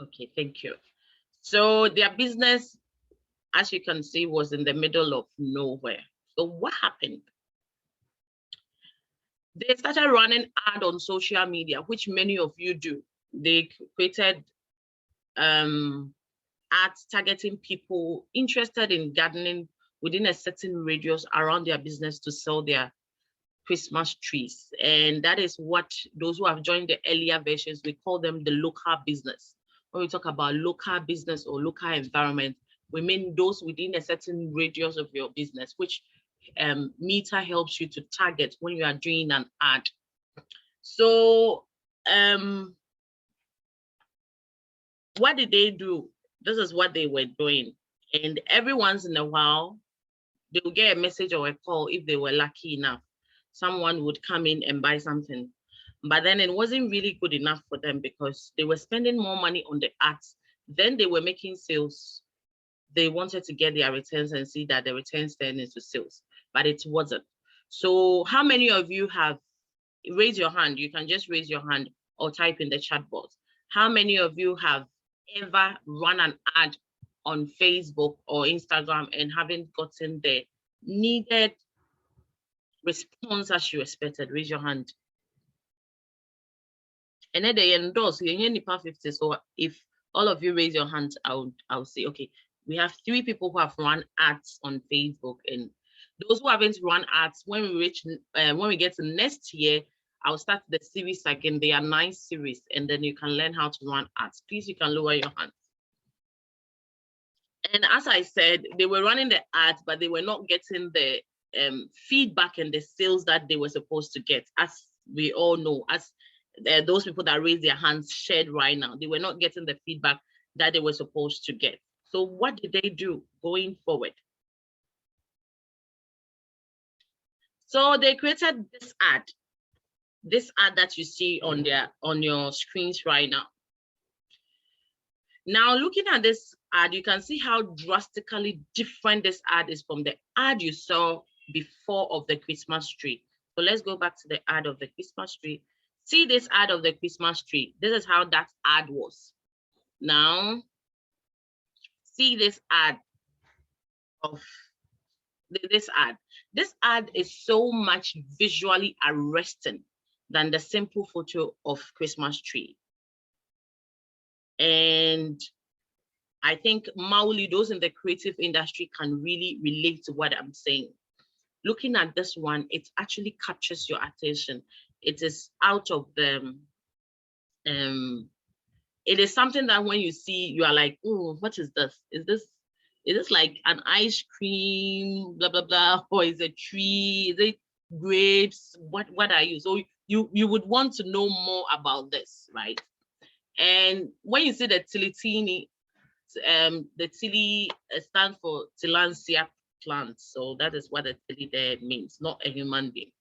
Okay, thank you. So their business, as you can see, was in the middle of nowhere. So what happened? They started running ad on social media, which many of you do. They created ads targeting people interested in gardening within a certain radius around their business to sell their Christmas trees. And that is what those who have joined the earlier versions, we call them the local business. When we talk about local business or local environment, we mean those within a certain radius of your business, which Meta helps you to target when you are doing an ad. So what did they do? This is what they were doing. And every once in a while, they would get a message or a call if they were lucky enough. Someone would come in and buy something. But then it wasn't really good enough for them because they were spending more money on the ads. Then they were making sales. They wanted to get their returns and see that the returns turned into sales, but it wasn't. So how many of you have, raise your hand, you can just raise your hand or type in the chat box. How many of you have ever run an ad on Facebook or Instagram and haven't gotten the needed response as you expected? Raise your hand. And then they endorse you 50. So if all of you raise your hands, I'll say, okay, we have 3 people who have run ads on Facebook, and those who haven't run ads, when we get to next year, I'll start the series again. They are 9 series, and then you can learn how to run ads. Please, you can lower your hands. And as I said, they were running the ads, but they were not getting the feedback and the sales that they were supposed to get. As we all know, as those people that raised their hands shared right now, they were not getting the feedback that they were supposed to get. So what did they do going forward? So they created this ad that you see on your screens right now. Now, looking at this ad, you can see how drastically different this ad is from the ad you saw before of the Christmas tree. So let's go back to the ad of the Christmas tree. See this ad of the Christmas tree. This is how that ad was. Now, see this ad of this ad. This ad is so much visually arresting than the simple photo of Christmas tree. And I think Mauli, those in the creative industry can really relate to what I'm saying. Looking at this one, it actually captures your attention. It is out of the, it is something that when you see, you are like, oh, what is this? Is this like an ice cream, blah, blah, blah, or is it a tree? Is it grapes? What are you? So you would want to know more about this, right? And when you see the Tilitini, the Tili stands for Tillandsia plant. So that is what the Tili there means, not a human being.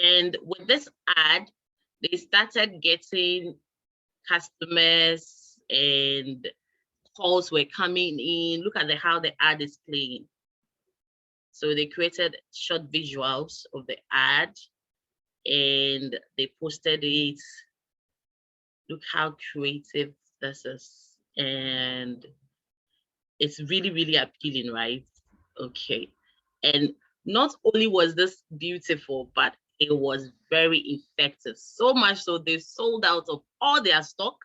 And with this ad, they started getting customers and calls were coming in. Look at how the ad is playing. So they created short visuals of the ad and they posted it. Look how creative this is. And it's really, really appealing, right? Okay. And not only was this beautiful, but it was very effective. So much so they sold out of all their stock.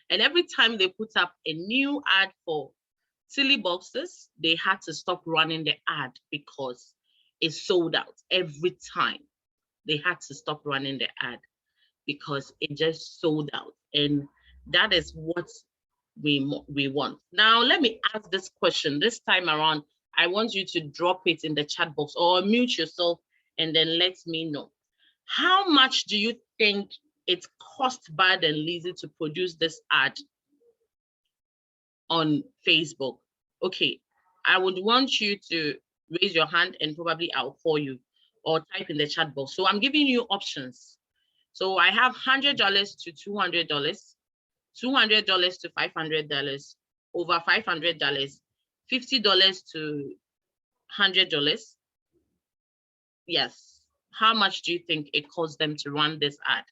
And every time they put up a new ad for Tilly boxes, they had to stop running the ad because it sold out every time. They had to stop running the ad because it just sold out. And that is what we want. Now, let me ask this question. This time around, I want you to drop it in the chat box or mute yourself and then let me know. How much do you think it cost Bad and Lizzie to produce this ad on Facebook? Okay, I would want you to raise your hand and probably I'll call you or type in the chat box. So I'm giving you options. So I have $100 to $200, $200 to $500, over $500, $50 to $100. Yes, How much do you think it cost them to run this ad?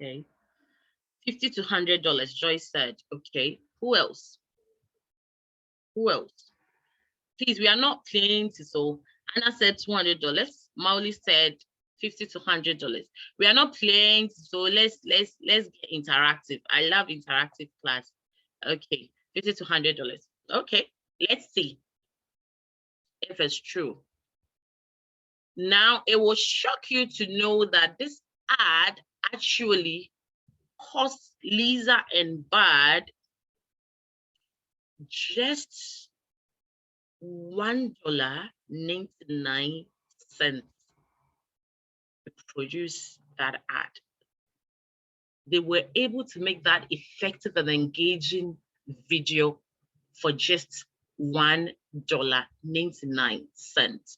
Okay, $50 to $100, Joyce said. Okay, who else? Who else? Please, we are not playing to, so Anna said $200. Mauli said $50 to $100. We are not playing, so let's get interactive. I love interactive class. Okay, $50 to $100. Okay, let's see if it's true. Now, it will shock you to know that this ad actually cost Lisa and Bud just $1.99 to produce that ad. They were able to make that effective and engaging video for just $1.99.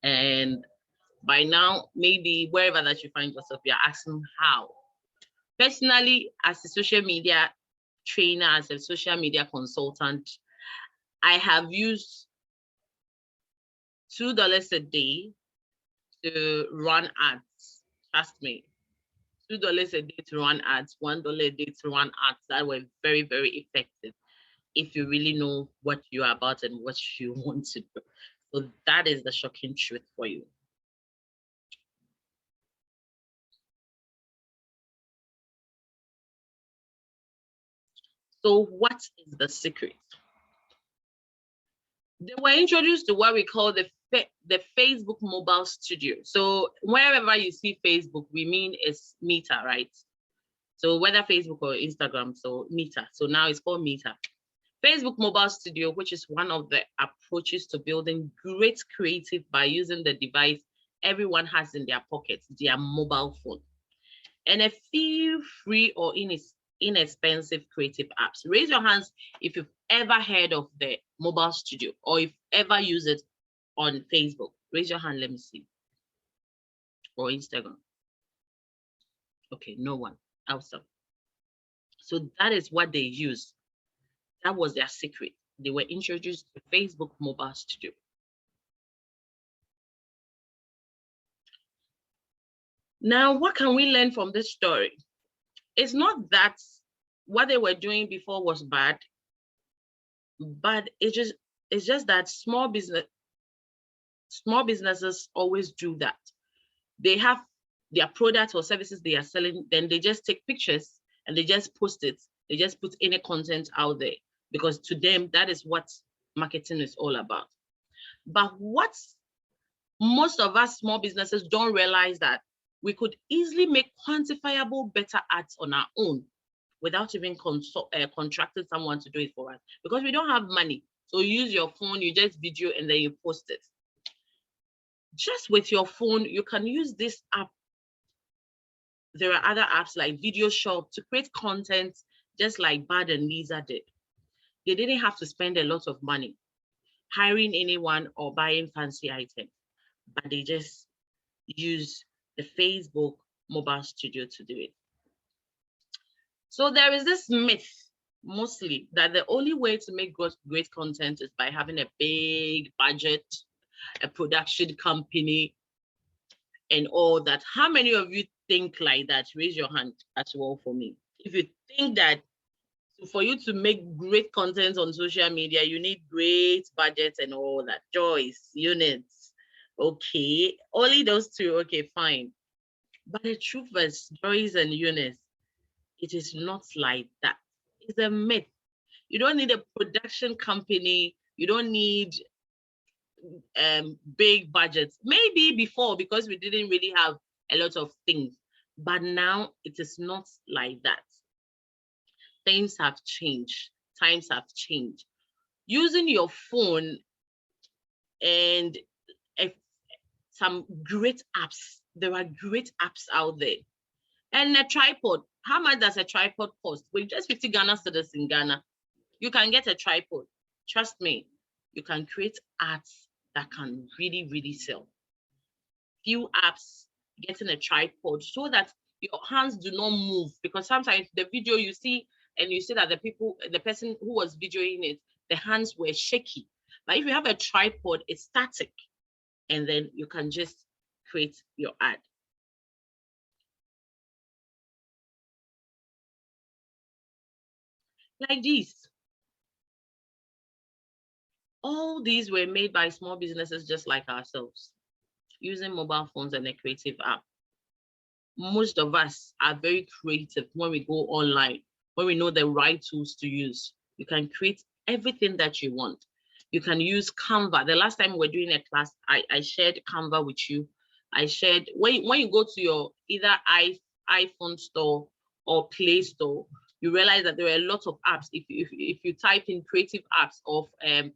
And by now, maybe wherever that you find yourself, you're asking how. Personally, as a social media trainer, as a social media consultant, I have used $2 a day to run ads. Trust me, $2 a day to run ads, $1 a day to run ads that were very, very effective if you really know what you are about and what you want to do. So that is the shocking truth for you. So what is the secret? They were introduced to what we call the Facebook Mobile Studio. So wherever you see Facebook, we mean it's Meta, right? So whether Facebook or Instagram, so Meta. So now it's called Meta. Facebook Mobile Studio, which is one of the approaches to building great creative by using the device everyone has in their pockets, their mobile phone, and a few free or inexpensive creative apps. Raise your hands if you've ever heard of the Mobile Studio or if ever use it on Facebook. Raise your hand, let me see. Or Instagram. Okay, no one. Awesome. So that is what they use. That was their secret. They were introduced to Facebook Mobile Studio. Now, what can we learn from this story? It's not that what they were doing before was bad, but it's just that small businesses always do that. They have their products or services they are selling, then they just take pictures and they just post it. They just put any content out there because to them, that is what marketing is all about. But what most of us small businesses don't realize that we could easily make quantifiable better ads on our own without even contracting someone to do it for us because we don't have money. So you use your phone, you just video and then you post it. Just with your phone, you can use this app. There are other apps like Video Shop to create content just like Bud and Lisa did. They didn't have to spend a lot of money hiring anyone or buying fancy items, but they just use the Facebook Mobile Studio to do it. So there is this myth mostly that the only way to make great content is by having a big budget, a production company, and all that. How many of you think like that? Raise your hand as well for me. If you think that for you to make great content on social media, you need great budgets and all that. Joyce, Units, okay. Only those two, okay, fine. But the truth is, Joyce and Eunice, it is not like that. It's a myth. You don't need a production company. You don't need big budgets. Maybe before, because we didn't really have a lot of things. But now it is not like that. Things have changed. Times have changed. Using your phone and some great apps. There are great apps out there. And a tripod. How much does a tripod cost? With just 50 Ghana cedis in Ghana, you can get a tripod. Trust me, you can create ads that can really, really sell. Few apps, getting a tripod so that your hands do not move, because sometimes the video you see and you see that the person who was videoing it, the hands were shaky. But if you have a tripod, it's static, and then you can just create your ad. Like this. All these were made by small businesses just like ourselves, using mobile phones and a creative app. Most of us are very creative when we go online, when we know the right tools to use. You can create everything that you want. You can use Canva. The last time we were doing a class, I shared Canva with you. I shared, when you go to your either iPhone store or Play Store, you realize that there are a lot of apps. If you type in creative apps or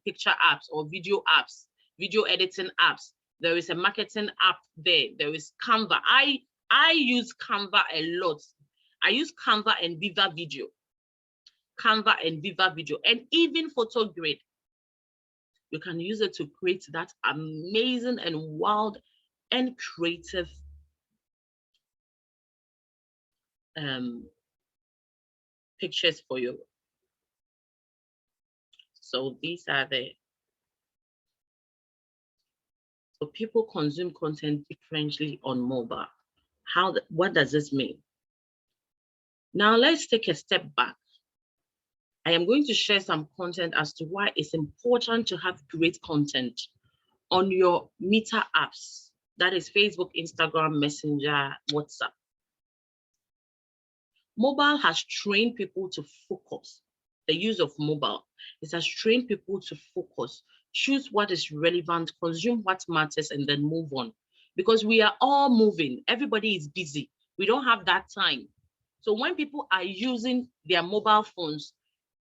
picture apps or video apps, video editing apps, there is a marketing app there. There is Canva. I use Canva a lot. I use Canva and Viva Video. Canva and Viva Video, and even PhotoGrid. You can use it to create that amazing and wild and creative pictures for you. So these are so people consume content differently on mobile. What does this mean? Now let's take a step back. I am going to share some content as to why it's important to have great content on your Meta apps. That is Facebook, Instagram, Messenger, WhatsApp. Mobile has trained people to focus. The use of mobile, it has trained people to focus, choose what is relevant, consume what matters, and then move on. Because we are all moving, everybody is busy. We don't have that time. So when people are using their mobile phones,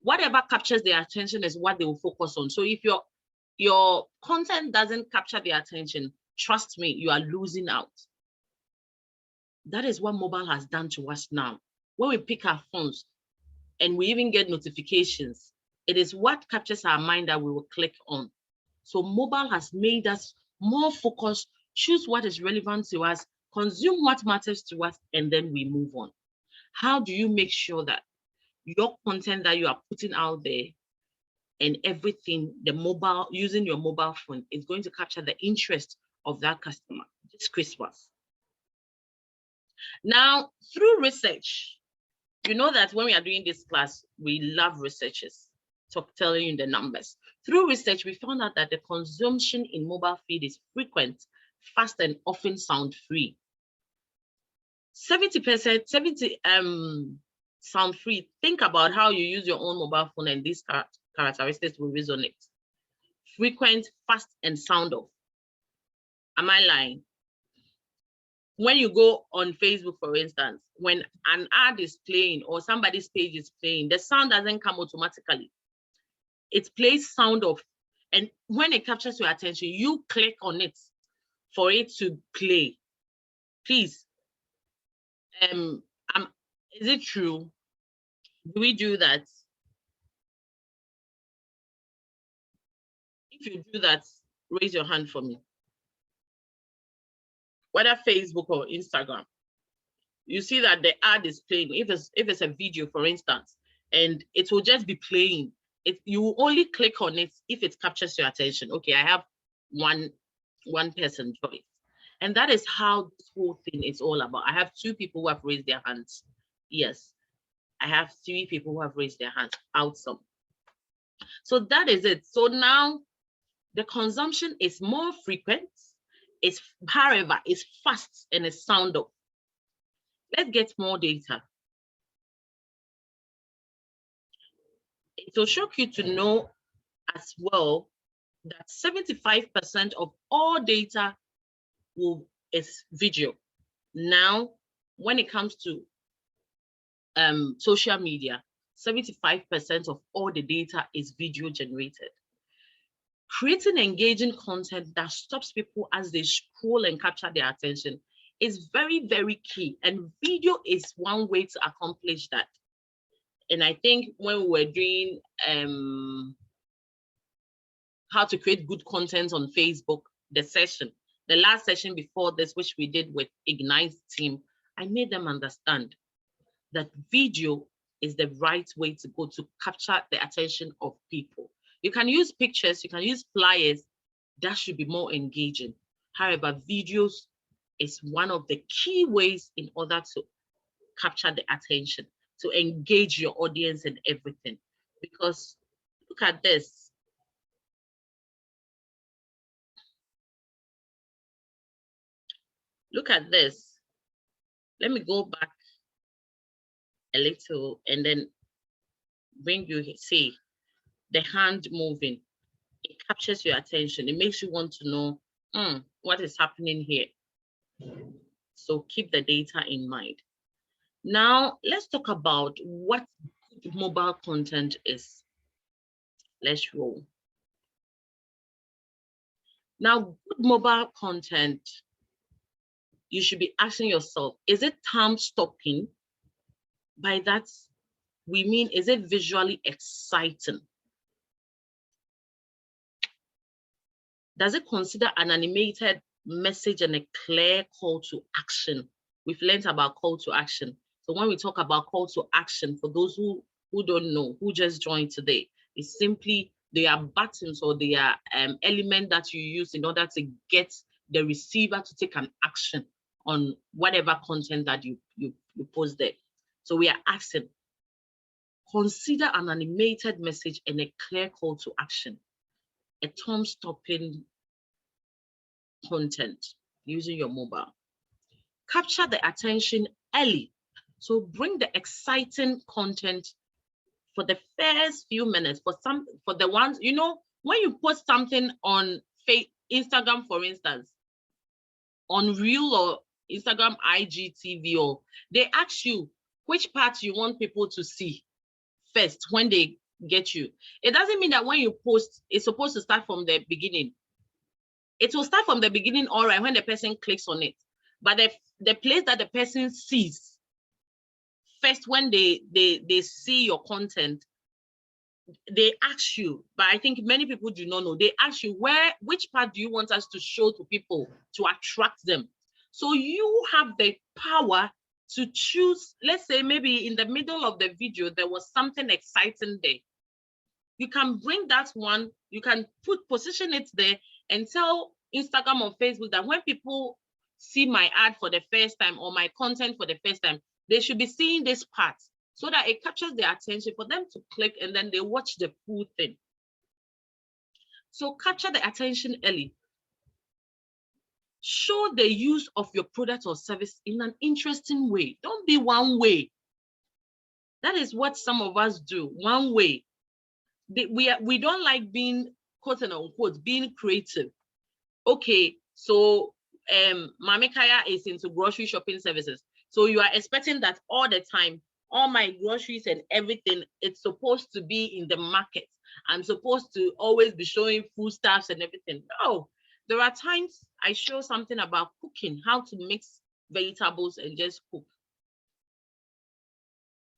whatever captures their attention is what they will focus on. So if your content doesn't capture their attention, trust me, you are losing out. That is what mobile has done to us now. When we pick our phones and we even get notifications, it is what captures our mind that we will click on. So mobile has made us more focused, choose what is relevant to us, consume what matters to us, and then we move on. How do you make sure that your content that you are putting out there and everything, using your mobile phone, is going to capture the interest of that customer this Christmas? Now, through research, you know that when we are doing this class, we love researchers telling you the numbers. Through research, we found out that the consumption in mobile feed is frequent, fast, and often sound free. 70% sound free. Think about how you use your own mobile phone and these characteristics will resonate. Frequent, fast, and sound off. Am I lying? When you go on Facebook, for instance, when an ad is playing or somebody's page is playing, the sound doesn't come automatically. It plays sound off. And when it captures your attention, you click on it for it to play. Please, is it true? Do we do that? If you do that, raise your hand for me. Whether Facebook or Instagram, you see that the ad is playing. If it's a video, for instance, and it will just be playing. You will only click on it if it captures your attention. Okay, I have one person choice. And that is how this whole thing is all about. I have 2 people who have raised their hands. Yes, I have 3 people who have raised their hands. Awesome. So that is it. So now the consumption is more frequent. However, it's fast and it's sound off. Let's get more data. It will shock you to know as well that 75% of all data is video. Now, when it comes to social media, 75% of all the data is video generated. Creating engaging content that stops people as they scroll and capture their attention is very, very key. And video is one way to accomplish that. And I think when we were doing how to create good content on Facebook, the last session before this, which we did with Ignite's team, I made them understand that video is the right way to go to capture the attention of people. You can use pictures, you can use flyers, that should be more engaging. However, videos is one of the key ways in order to capture the attention, to engage your audience and everything. Because look at this. Look at this. Let me go back a little and then bring you, see the hand moving. It captures your attention. It makes you want to know what is happening here. So keep the data in mind. Now, let's talk about what good mobile content is. Let's roll. Now, good mobile content, you should be asking yourself, is it time stopping? By that, we mean, is it visually exciting? Does it consider an animated message and a clear call to action? We've learned about call to action. So when we talk about call to action, for those who don't know, who just joined today, it's simply they are buttons or they are element that you use in order to get the receiver to take an action on whatever content that you post there. So we are asking, consider an animated message and a clear call to action, a thumb-stopping content using your mobile. Capture the attention early. So bring the exciting content for the first few minutes. For the ones, you know, when you post something on Instagram, for instance, on Reel or Instagram IGTV, or they ask you which part you want people to see first when they get you. It doesn't mean that when you post, it's supposed to start from the beginning. It will start from the beginning, all right, when the person clicks on it. But the place that the person sees first, when they see your content, they ask you, but I think many people do not know, they ask you, which part do you want us to show to people to attract them? So you have the power to choose. Let's say maybe in the middle of the video, there was something exciting there. You can bring that one, you can position it there and tell Instagram or Facebook that when people see my ad for the first time or my content for the first time, they should be seeing this part so that it captures their attention for them to click and then they watch the full thing. So capture the attention early. Show the use of your product or service in an interesting way. Don't be one way. That is what some of us do, one way. We don't like being, quote and unquote, being creative. Okay, so Mami Kaya is into grocery shopping services. So you are expecting that all the time, all my groceries and everything, it's supposed to be in the market. I'm supposed to always be showing foodstuffs and everything. No, there are times I show something about cooking, how to mix vegetables and just cook.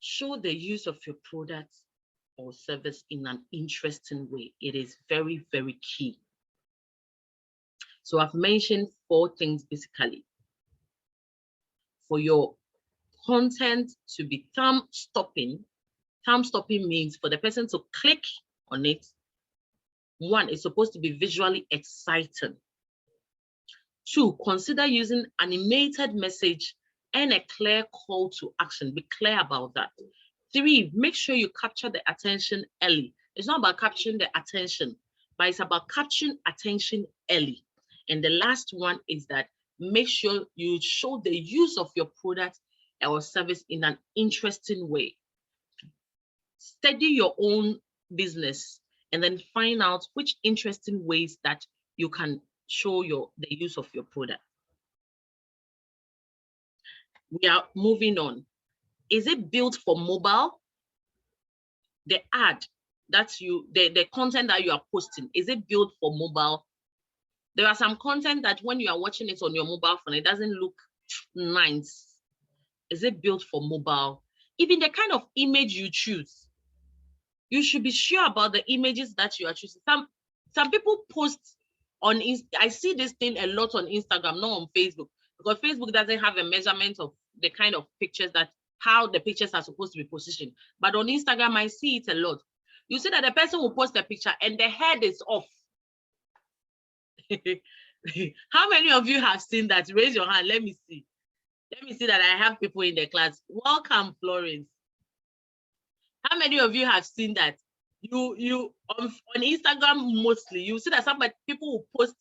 Show the use of your products or service in an interesting way. It is very, very key. So I've mentioned 4 things basically. For your content to be thumb-stopping means for the person to click on it. 1, it's supposed to be visually exciting. 2, consider using animated message and a clear call to action. Be clear about that. 3, make sure you capture the attention early. It's not about capturing the attention, but it's about capturing attention early. And the last one is that make sure you show the use of your product or service in an interesting way. Study your own business and then find out which interesting ways that you can show the use of your product. We are moving on. Is it built for mobile? The ad that the content that you are posting, is it built for mobile? There are some content that when you are watching it on your mobile phone, it doesn't look nice. Is it built for mobile? Even the kind of image you choose, you should be sure about the images that you are choosing. Some people post on, I see this thing a lot on Instagram, not on Facebook, because Facebook doesn't have a measurement of the kind of pictures that how the pictures are supposed to be positioned. But on Instagram, I see it a lot. You see that the person will post a picture and the head is off. How many of you have seen that? Raise your hand. Let me see. Let me see that I have people in the class. Welcome, Florence. How many of you have seen that? You on Instagram mostly, you see that people will post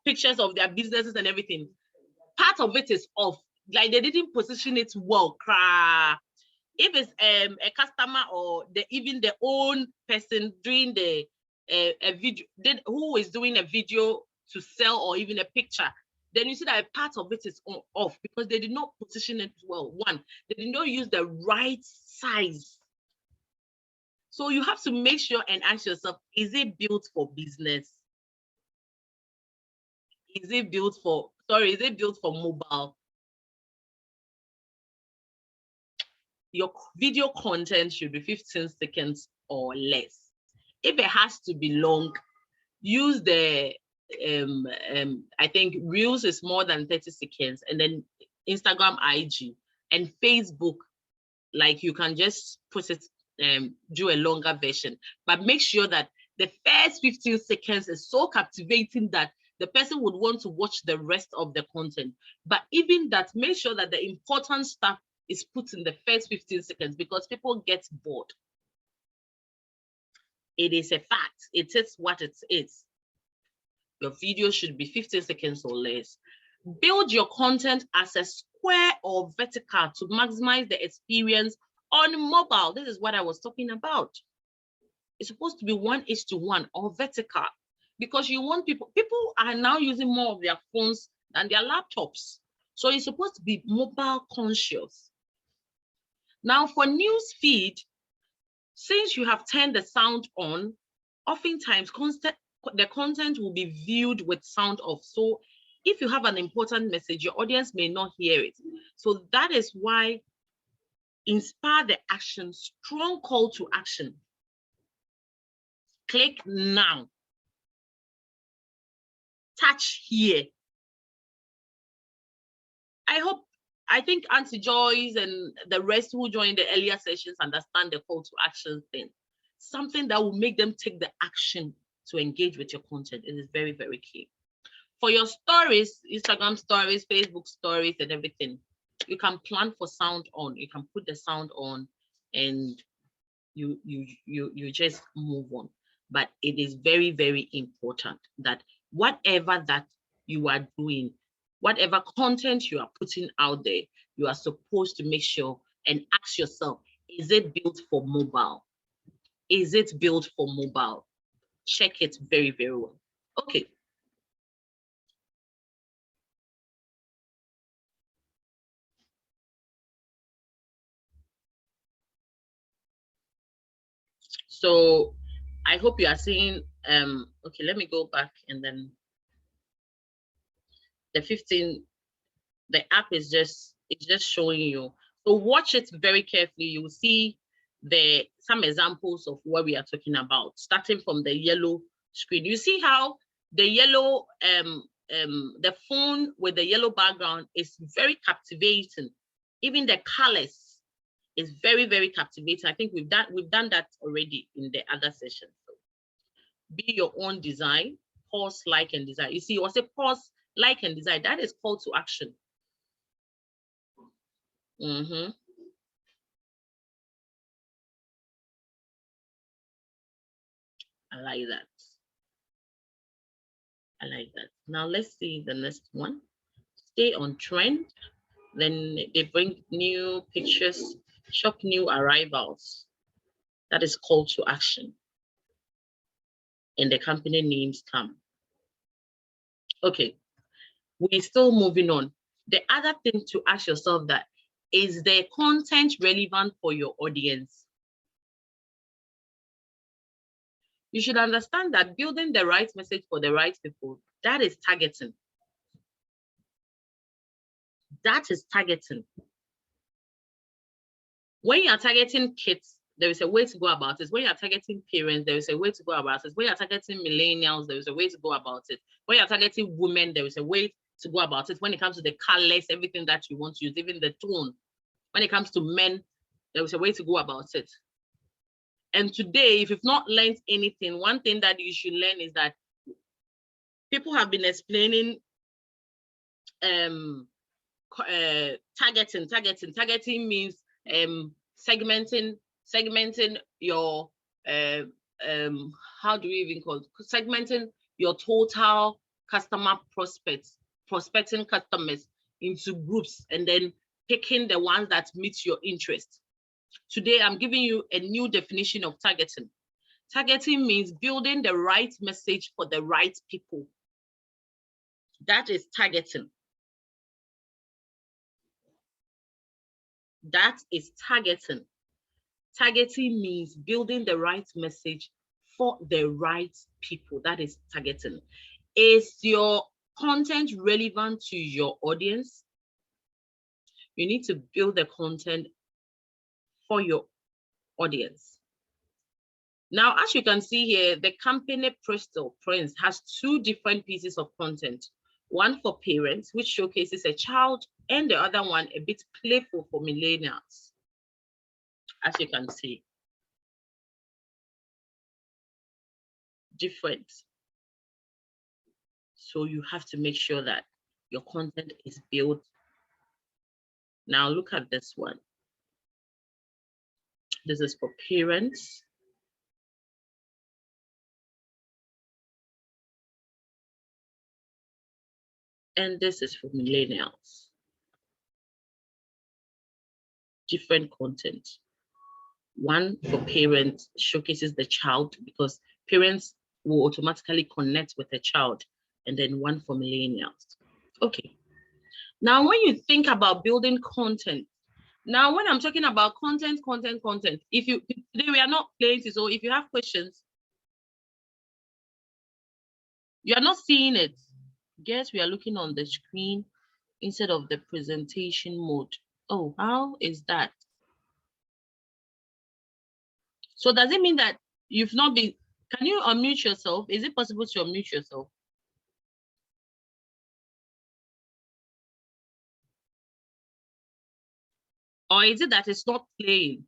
pictures of their businesses and everything. Part of it is off. Like they didn't position it well. If it's a customer or even the own person doing a video, who is doing a video to sell or even a picture, then you see that a part of it is off because they did not position it well. One, they did not use the right size. So you have to make sure and ask yourself, is it built for business? Is it built for mobile? Your video content should be 15 seconds or less. If it has to be long, use the, I think Reels is more than 30 seconds, and then Instagram, IG, and Facebook, like you can just put it, do a longer version. But make sure that the first 15 seconds is so captivating that the person would want to watch the rest of the content. But even that, make sure that the important stuff is put in the first 15 seconds because people get bored. It is a fact. It is what it is. Your video should be 15 seconds or less. Build your content as a square or vertical to maximize the experience on mobile. This is what I was talking about. It's supposed to be 1:1 or vertical because you want people are now using more of their phones than their laptops. So it's supposed to be mobile conscious. Now for news feed, since you have turned the sound on, oftentimes the content will be viewed with sound off. So if you have an important message, your audience may not hear it. So that is why inspire the action, strong call to action. Click now. Touch here. I think Auntie Joyce and the rest who joined the earlier sessions understand the call to action thing. Something that will make them take the action to engage with your content. It is very, very key. For your stories, Instagram stories, Facebook stories, and everything, you can plan for sound on. You can put the sound on, and you just move on. But it is very, very important that whatever that you are doing, whatever content you are putting out there, you are supposed to make sure and ask yourself, is it built for mobile? Is it built for mobile? Check it very, very well. Okay. So I hope you are seeing, okay, let me go back and then the 15, the app is just showing you. So watch it very carefully. You will see some examples of what we are talking about, starting from the yellow screen. You see how the yellow, the phone with the yellow background is very captivating. Even the colors is very, very captivating. I think we've done that already in the other session. So be your own design, pause, like, and design. You see, it was a pause, like, and design. That is call to action. I like that. I like that. Now let's see the next one. Stay on trend. Then they bring new pictures, shop new arrivals. That is call to action. And the company names come. Okay, we're still moving on. The other thing to ask yourself that, is the content relevant for your audience? You should understand that building the right message for the right people, that is targeting. That is targeting. When you are targeting kids, there is a way to go about it. When you are targeting parents, there is a way to go about it. When you are targeting millennials, there is a way to go about it. When you are targeting women, there is a way to go about it. When it comes to the colors, everything that you want to use, even the tone. When it comes to men, there is a way to go about it. And today, if you've not learned anything, one thing that you should learn is that people have been explaining targeting. Targeting means segmenting your how do we even call it? Segmenting your total customer prospecting customers into groups and then picking the ones that meet your interest. Today, I'm giving you a new definition of targeting. Targeting means building the right message for the right people. That is targeting. That is targeting. Targeting means building the right message for the right people. That is targeting. Is your content relevant to your audience? You need to build the content for your audience. Now, as you can see here, the company Bristol Prince has two different pieces of content. One for parents, which showcases a child, and the other one a bit playful for millennials, as you can see. Different. So you have to make sure that your content is built. Now look at this one. This is for parents. And this is for millennials. Different content. One for parents showcases the child because parents will automatically connect with the child, and then one for millennials. Okay. Now, when you think about building content, now when I'm talking about content, if you today we are not playing it, so if you have questions, you are not seeing it. Guess we are looking on the screen instead of the presentation mode. Oh, how is that? So does it mean that you've not been, can you unmute yourself? Is it possible to unmute yourself? Or is it that it's not playing?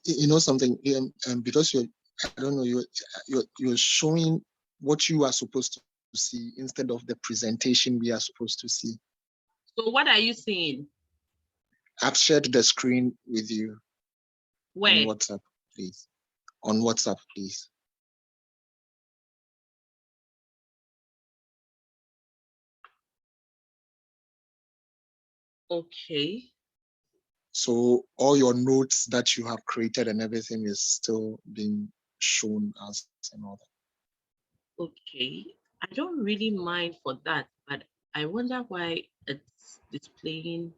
You know something, because you're, I don't know, you're showing what you are supposed to see instead of the presentation we are supposed to see. So what are you seeing? I've shared the screen with you. Where? On WhatsApp, please. On WhatsApp, please. Okay. So all your notes that you have created and everything is still being shown as and all that. Okay. I don't really mind for that, but I wonder why it's displaying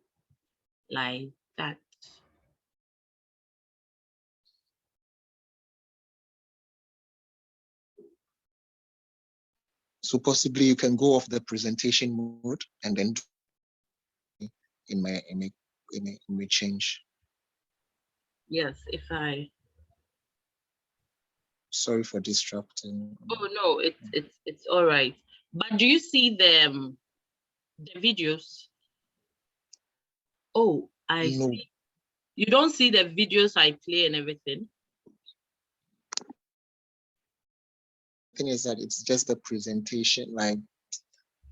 like that. So possibly you can go off the presentation mode and then it may change. Yes, if I. Sorry for disrupting. Oh no, it's all right. But do you see the videos? Oh, I see. You don't see the videos I play and everything? The thing is that it's just the presentation, like,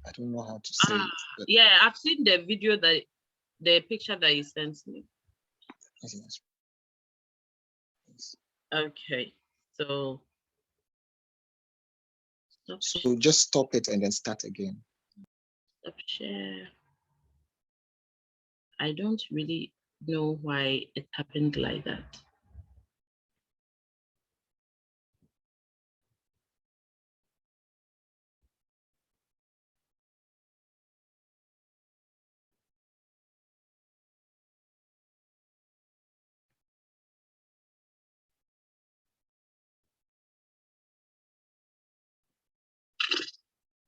I don't know how to say it. But yeah, I've seen the video the picture that you sent me. yes. Okay, so just stop it and then start again. Stop share. I don't really know why it happened like that.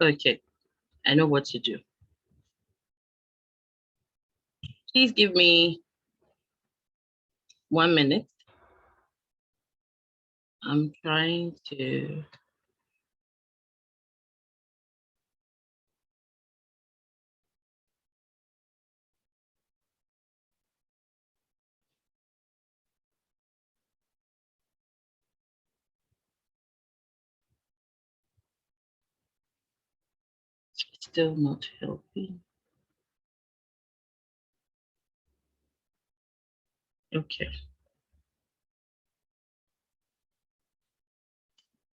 Okay, I know what to do. Please give me 1 minute. I'm trying to. Still not helping. Okay.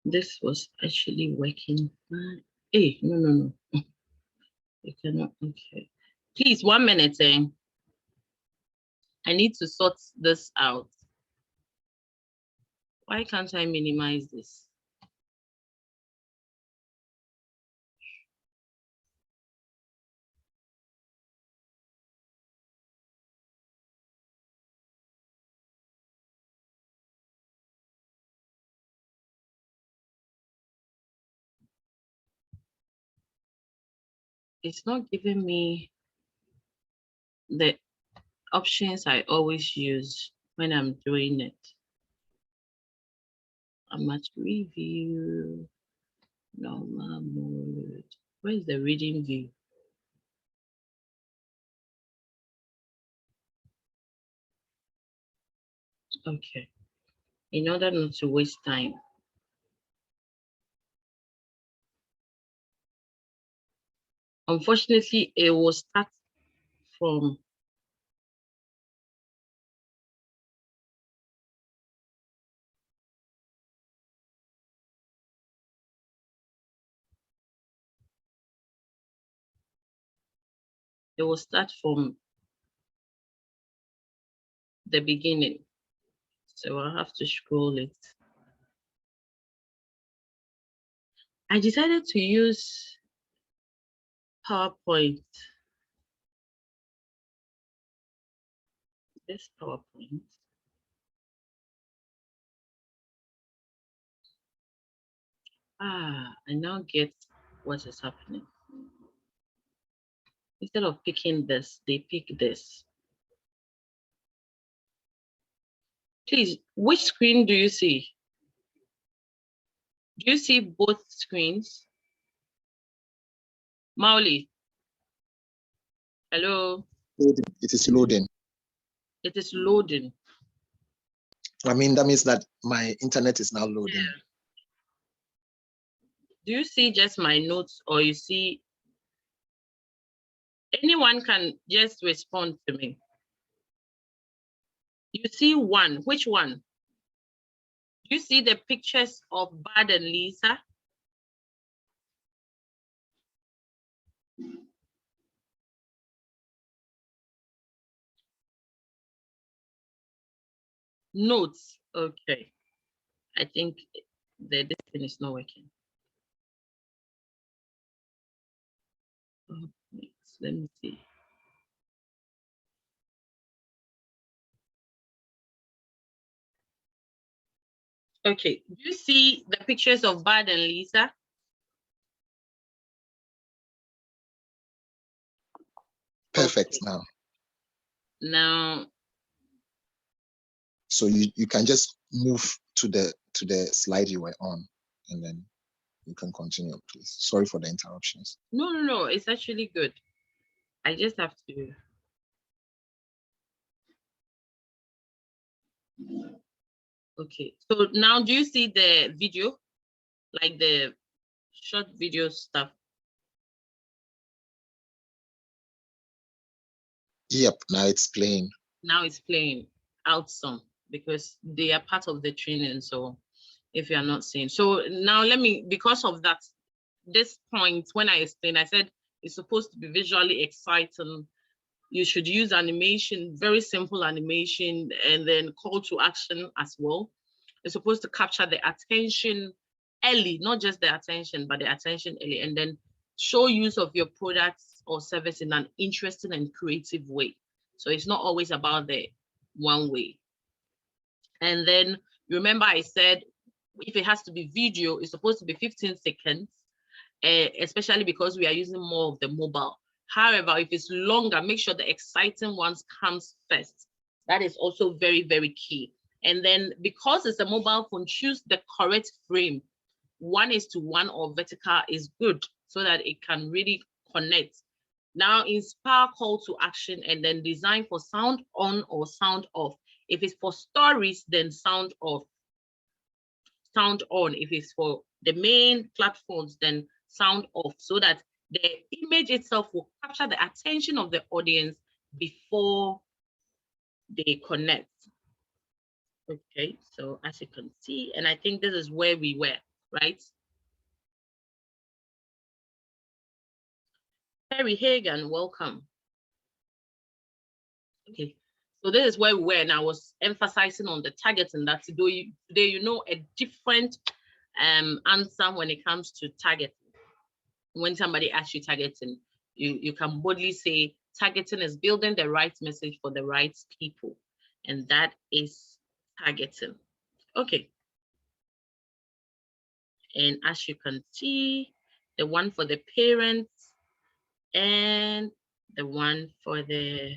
This was actually working fine. Hey, no. You cannot. Okay. Please, 1 minute. I need to sort this out. Why can't I minimize this? It's not giving me the options I always use when I'm doing it. I'm at review, normal mode. Where is the reading view? Okay. In order not to waste time. Unfortunately, it will start from the beginning. So I'll have to scroll it. I decided to use PowerPoint. This PowerPoint. I now get what is happening. Instead of picking this, they pick this. Please, which screen do you see? Do you see both screens? Mauli, hello? It is loading. It is loading. I mean, that means that my internet is now loading. Yeah. Do you see just my notes, or you see? Anyone can just respond to me. You see one, which one? Do you see the pictures of Bud and Lisa? Notes, okay. I think this thing is not working. Oh, let me see. Okay, do you see the pictures of Bud and Lisa? Perfect. Okay. Now. Now. So you can just move to the slide you were on, and then you can continue, please. Sorry for the interruptions. No, it's actually good. I just have to. Okay, so now do you see the video, like the short video stuff? Yep, now it's playing. Now it's playing out some because they are part of the training. So if you are not seeing, so now let me, because of that, this point when I explained, I said it's supposed to be visually exciting. You should use animation, very simple animation, and then call to action as well. It's supposed to capture the attention early, not just the attention, but the attention early, and then show use of your products or service in an interesting and creative way. So it's not always about the one way. And then remember I said, if it has to be video, it's supposed to be 15 seconds, especially because we are using more of the mobile. However, if it's longer, make sure the exciting ones comes first. That is also very, very key. And then because it's a mobile phone, choose the correct frame. 1:1 or vertical is good so that it can really connect. Now inspire call to action and then design for sound on or sound off. If it's for stories, then sound off. Sound on. If it's for the main platforms, then sound off, so that The image itself will capture the attention of the audience before they connect. Okay, so as you can see, and I think this is where we were, right? Terry Hagan, welcome. Okay, so this is where we were, and I was emphasizing on the targeting. That today you know a different answer when it comes to targeting. When somebody asks you targeting, you can boldly say targeting is building the right message for the right people, and that is targeting. Okay, and as you can see, the one for the parents and the one for the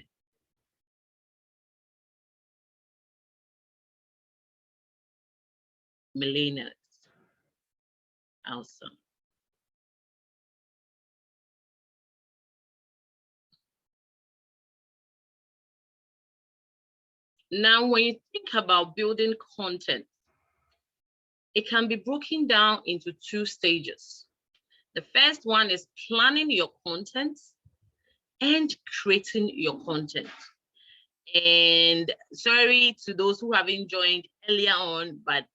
millennials also. Now, when you think about building content, it can be broken down into two stages. The first one is planning your content and creating your content. And sorry to those who haven't joined earlier on, but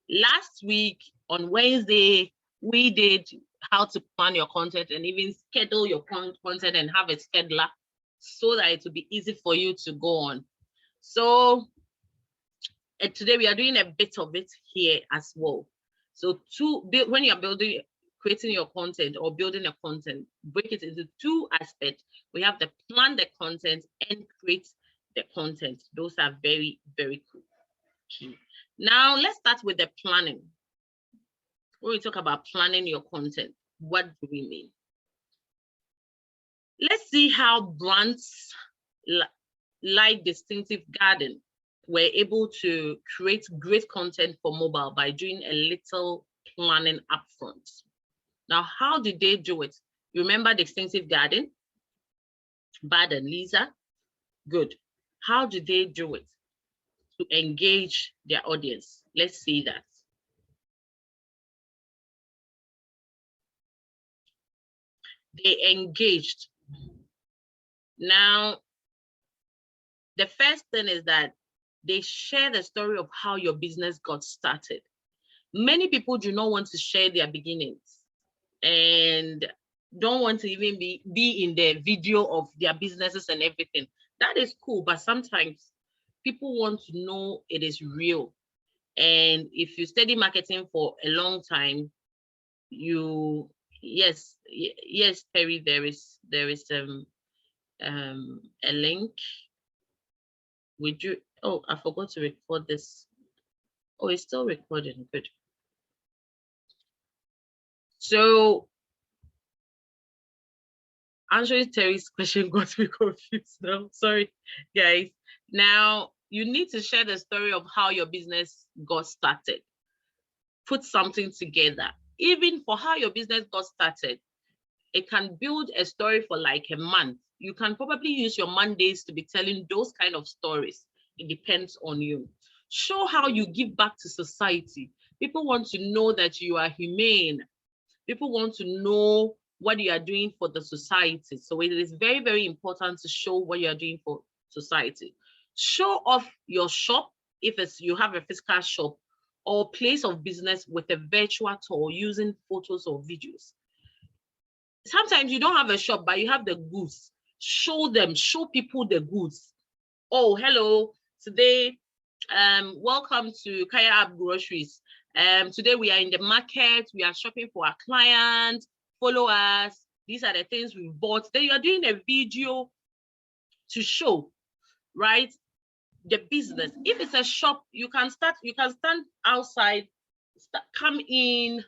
last week on Wednesday, we did how to plan your content and even schedule your content and have a scheduler so that it will be easy for you to go on. So today we are doing a bit of it here as well. So when you're creating your content or building a content, break it into two aspects. We have the plan the content and create the content. Those are very, very key. Now let's start with the planning. When we talk about planning your content, what do we mean? Let's see how brands like Distinctive Garden were able to create great content for mobile by doing a little planning upfront. Now, how did they do it? You remember Distinctive Garden? Bad and Lisa? Good. How did they do it to engage their audience? Let's see that. They engaged. Now, the first thing is that they share the story of how your business got started. Many people do not want to share their beginnings and don't want to even be in the video of their businesses and everything. That is cool, but sometimes people want to know it is real. And if you study marketing for a long time, yes, Terry, there is a link. Would you? Oh, I forgot to record this. Oh, it's still recording. Good. So answering Terry's question got me confused now. Sorry, guys. Now you need to share the story of how your business got started. Put something together. Even for how your business got started, it can build a story for like a month. You can probably use your Mondays to be telling those kind of stories. It depends on you. Show how you give back to society. People want to know that you are humane. People want to know what you are doing for the society. So it is very, very important to show what you are doing for society. Show off your shop if you have a physical shop or place of business with a virtual tour using photos or videos. Sometimes you don't have a shop, but you have the goods. Show people the goods. Oh, hello, today, welcome to Kaya App Groceries. Today we are in the market, we are shopping for our clients, follow us. These are the things we bought. Then you are doing a video to show, right, the business. If it's a shop, you can stand outside, come in,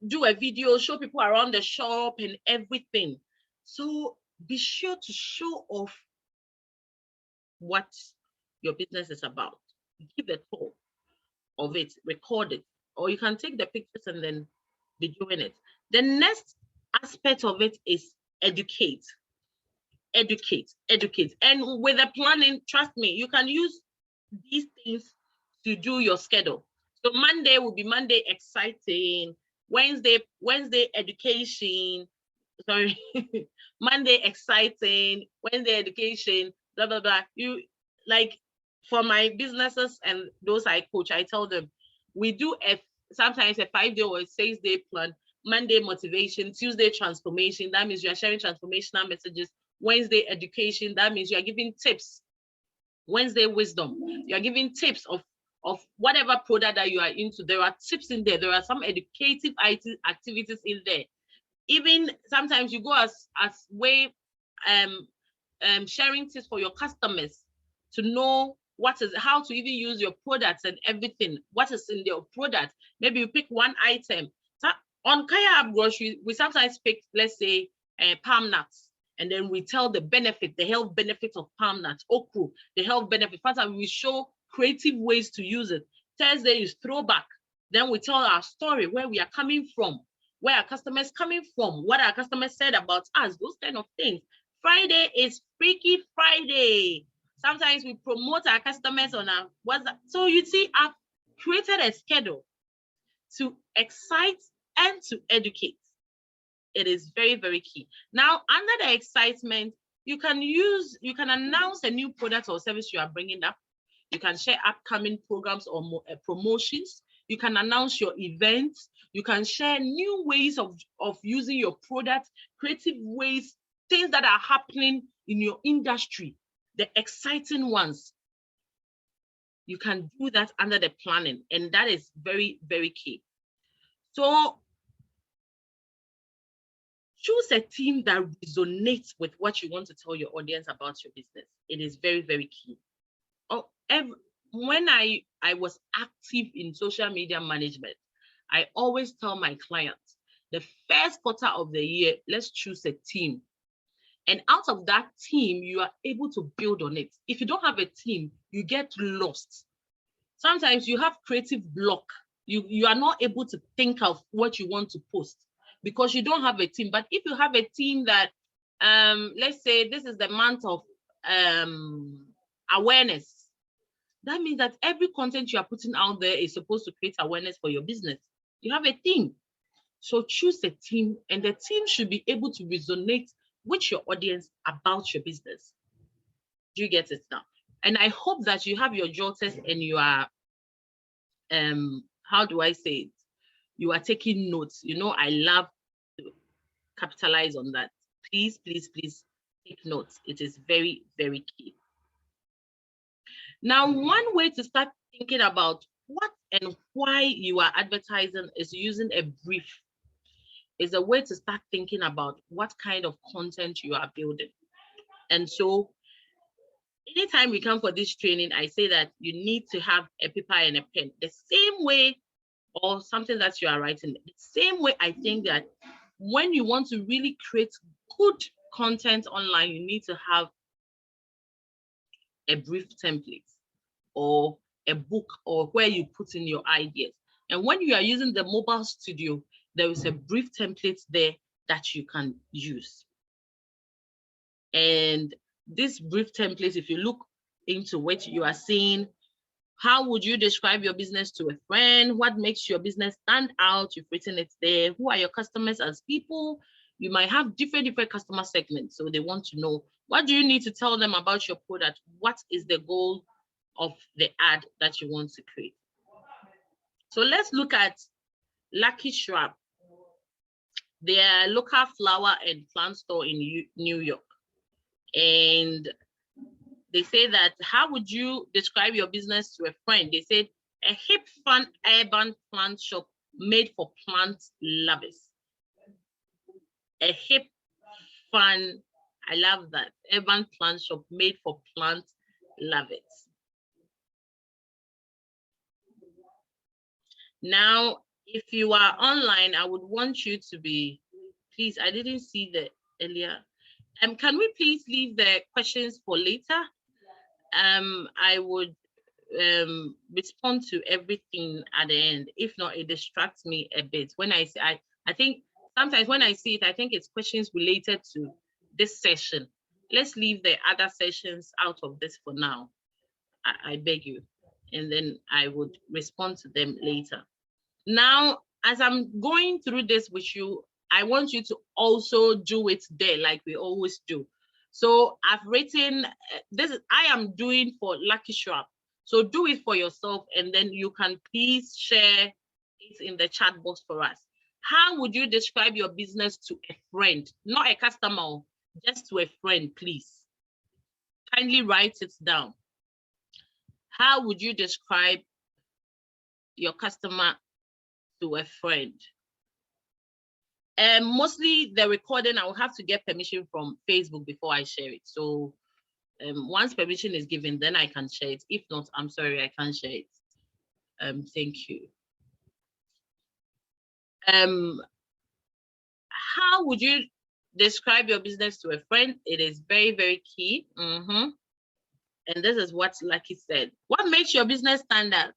do a video, show people around the shop and everything. So be sure to show off what your business is about. Give a tour of it, record it, or you can take the pictures and then be doing it. The next aspect of it is educate. And with the planning, trust me, you can use these things to do your schedule. So Monday will be Monday exciting, Wednesday education, sorry, Monday exciting, Wednesday education, blah, blah, blah. You like for my businesses and those I coach, I tell them we do sometimes a 5-day or a 6-day plan. Monday motivation, Tuesday transformation. That means you are sharing transformational messages. Wednesday education. That means you are giving tips. Wednesday wisdom. You are giving tips of whatever product that you are into. There are tips in there. There are some educative activities in there. Even sometimes you go as way sharing tips for your customers to know how to even use your products and everything, what is in your product. Maybe you pick one item. So on Kaya App Grocery, we sometimes pick, let's say, palm nuts, and then we tell the benefit, the health benefits of palm nuts, okra, the health benefit. Sometimes we show creative ways to use it. Thursday is throwback. Then we tell our story, where we are coming from, where our customers coming from, what our customers said about us, those kind of things. Friday is Freaky Friday. Sometimes we promote our customers on our WhatsApp. So you see, I've created a schedule to excite and to educate. It is very, very key. Now, under the excitement, you can announce a new product or service you are bringing up. You can share upcoming programs or promotions. You can announce your events. You can share new ways of using your product, creative ways, things that are happening in your industry, the exciting ones. You can do that under the planning, and that is very, very key. So choose a theme that resonates with what you want to tell your audience about your business. It is very, very key. When I was active in social media management, I always tell my clients, the first quarter of the year, let's choose a team. And out of that team, you are able to build on it. If you don't have a team, you get lost. Sometimes you have creative block. You are not able to think of what you want to post because you don't have a team. But if you have a team that, let's say this is the month of awareness, that means that every content you are putting out there is supposed to create awareness for your business. You have a team. So choose a team, and the team should be able to resonate with your audience about your business. Do you get it now? And I hope that you have your jotters and you are, how do I say it? You are taking notes. You know, I love to capitalize on that. Please, please, please take notes. It is very, very key. Now, one way to start thinking about what and why you are advertising is using a brief. Is a way to start thinking about what kind of content you are building. And so anytime we come for this training, I say that you need to have a paper and a pen, the same way, or something that you are writing. The same way I think that when you want to really create good content online, you need to have a brief template or a book or where you put in your ideas. And when you are using the mobile studio, there is a brief template there that you can use. And this brief template, if you look into what you are seeing, how would you describe your business to a friend? What makes your business stand out? You've written it there. Who are your customers as people? You might have different customer segments. So they want to know, what do you need to tell them about your product? What is the goal of the ad that you want to create? So let's look at Lucky Shrub. They are a local flower and plant store in New York. And they say that, how would you describe your business to a friend? They said, a hip, fun, urban plant shop made for plant lovers. A hip, fun, I love that, urban plant shop made for plant lovers. Now, if you are online, I would want you to be, please, I didn't see the earlier. Can we please leave the questions for later? I would respond to everything at the end. If not, it distracts me a bit. When I say, I think sometimes when I see it, I think it's questions related to this session. Let's leave the other sessions out of this for now. I beg you. And then I would respond to them later. Now, as I'm going through this with you, I want you to also do it there like we always do. So I've written this is I am doing for Lucky Shrub. So do it for yourself, and then you can please share it in the chat box for us. How would you describe your business to a friend, not a customer, just to a friend, please? Kindly write it down. How would you describe your customer to a friend? And mostly the recording, I will have to get permission from Facebook before I share it. So once permission is given, then I can share it. If not, I'm sorry, I can't share it. Thank you. How would you describe your business to a friend? It is very, very key. And this is what Lucky said. What makes your business stand out?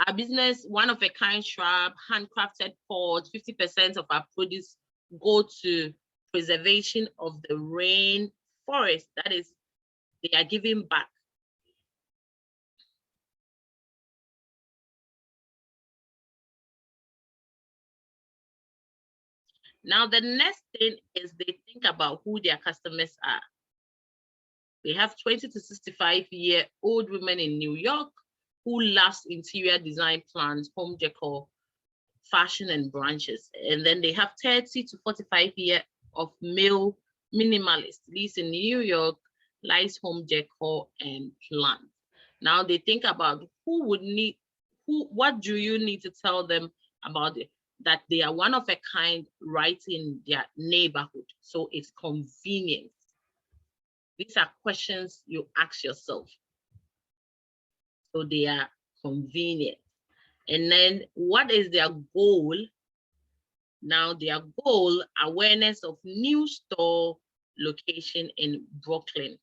Our business, one of a kind shrub, handcrafted pots, 50% of our produce go to preservation of the rainforest. That is, they are giving back. Now, the next thing is they think about who their customers are. They have 20 to 65-year-old women in New York who loves interior design plans, home decor, fashion, and branches. And then they have 30 to 45-year of male minimalists, lives in New York, likes home decor and plants. Now they think about who would need, what do you need to tell them about it? That they are one of a kind right in their neighborhood. So it's convenient. These are questions you ask yourself. So they are convenient. And then what is their goal? Now their goal, awareness of new store location in Brooklyn,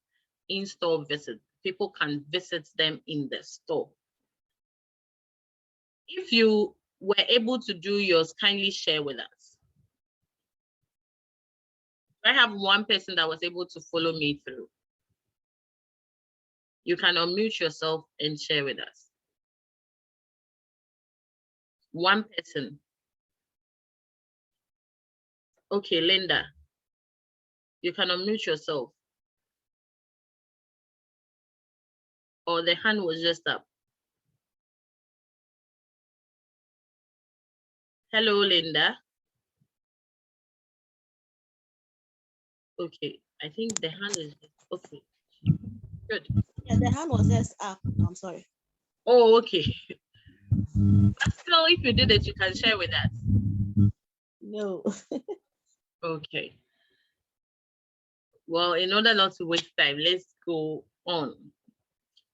in-store visit. People can visit them in the store. If you were able to do yours, kindly share with us. I have one person that was able to follow me through. You can unmute yourself and share with us. One person. Okay, Linda, you can unmute yourself. Or the hand was just up. Hello, Linda. Okay, I think the hand is okay. Good. Yeah, the hand was just up. I'm sorry. Oh, okay. But still, if you did it, you can share with us. No. Okay. Well, in order not to waste time, let's go on.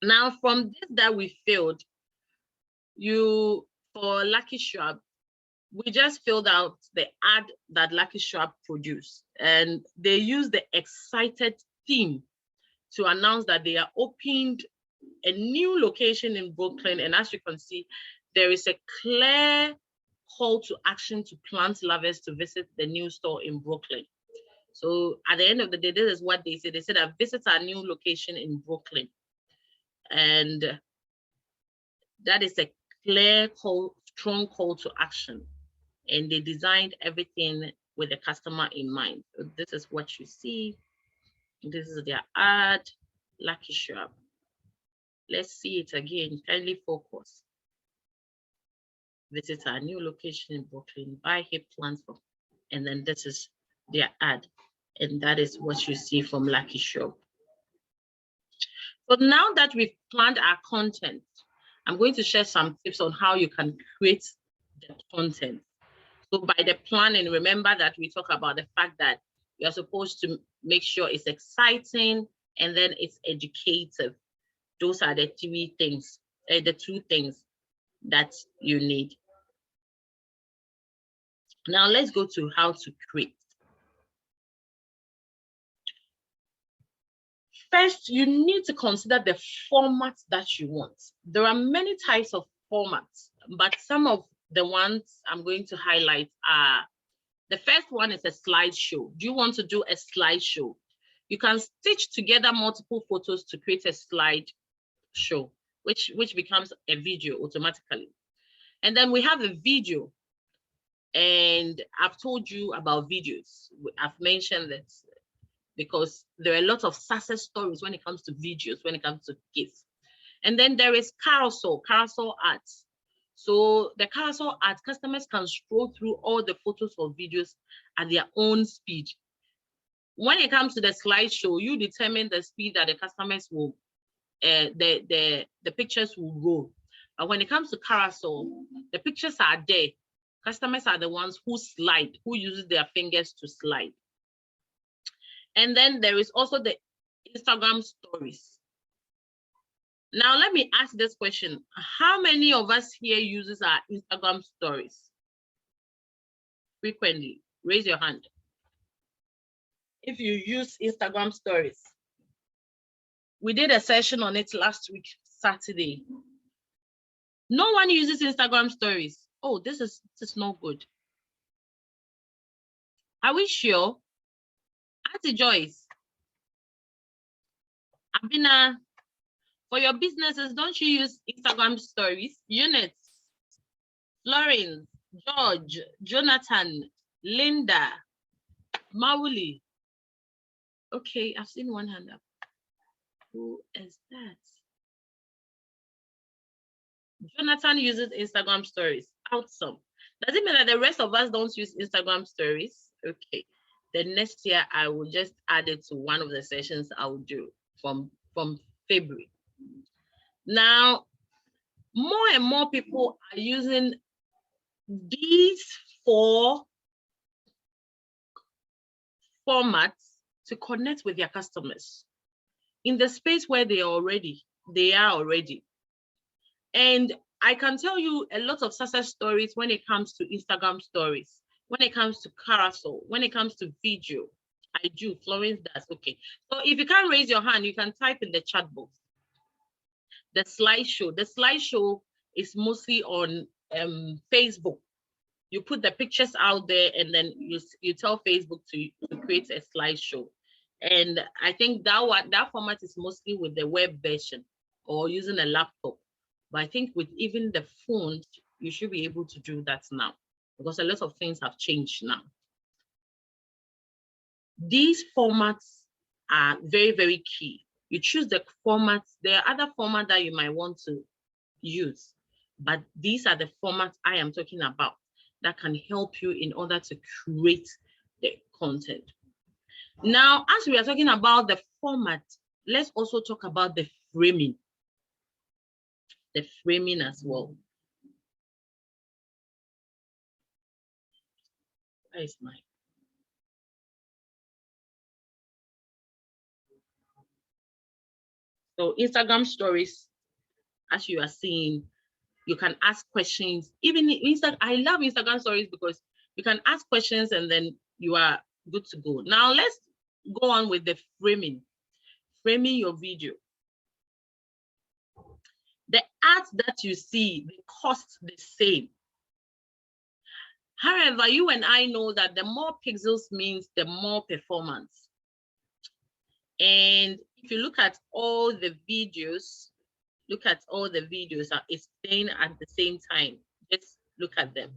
Now, from this that we filled, for Lucky Shrub, we just filled out the ad that Lucky Shrub produced, and they used the excited theme to announce that they are opened a new location in Brooklyn. And as you can see, there is a clear call to action to plant lovers to visit the new store in Brooklyn. So at the end of the day, this is what they said. They said that visit our new location in Brooklyn. And that is a clear call, strong call to action. And they designed everything with the customer in mind. So this is what you see. This is their ad, Lucky Shrub. Let's see it again. Kindly focus. Visit our new location in Brooklyn. Buy hip plants from, and then this is their ad. And that is what you see from Lucky Shrub. So now that we've planned our content, I'm going to share some tips on how you can create the content. So by the planning, remember that we talk about the fact that you're supposed to make sure it's exciting and then it's educative. Those are the the two things that you need. Now let's go to how to create. First, you need to consider the format that you want. There are many types of formats, but some of the ones I'm going to highlight are, the first one is a slideshow. Do you want to do a slideshow? You can stitch together multiple photos to create a slideshow, which becomes a video automatically. And then we have a video. And I've told you about videos. I've mentioned that because there are a lot of success stories when it comes to videos, when it comes to GIFs. And then there is carousel ads. So the carousel ads, customers can scroll through all the photos or videos at their own speed. When it comes to the slideshow, you determine the speed that the customers will, the pictures will roll. But when it comes to carousel, the pictures are there. Customers are the ones who slide, who use their fingers to slide. And then there is also the Instagram stories. Now, let me ask this question. How many of us here uses our Instagram stories frequently? Raise your hand. If you use Instagram stories. We did a session on it last week, Saturday. No one uses Instagram stories. Oh, this is not good. Are we sure? Auntie Joyce, Abina, for your businesses, don't you use Instagram stories? Units, Florence, George, Jonathan, Linda, Mauli. Okay, I've seen one hand up. Who is that? Jonathan uses Instagram stories. Awesome. Does it mean that the rest of us don't use Instagram stories? Okay. Then next year I will just add it to one of the sessions I will do from February. Now, more and more people are using these 4 formats to connect with their customers in the space where they are already. And I can tell you a lot of success stories when it comes to Instagram stories, when it comes to carousel, when it comes to video. I do, Florence does. Okay. So if you can't raise your hand, you can type in the chat box. The slideshow is mostly on Facebook. You put the pictures out there and then you tell Facebook to create a slideshow. And I think that format is mostly with the web version or using a laptop. But I think with even the phones, you should be able to do that now because a lot of things have changed now. These formats are very, very key. You choose the formats. There are other formats that you might want to use, but these are the formats I am talking about that can help you in order to create the content. Now, as we are talking about the format, let's also talk about the framing. The framing as well. Where is my? So Instagram stories, as you are seeing, you can ask questions. Even I love Instagram stories because you can ask questions and then you are good to go. Now let's go on with the framing. Framing your video. The ads that you see, they cost the same. However, you and I know that the more pixels means the more performance. And if you look at all the videos, it's playing at the same time. Just look at them.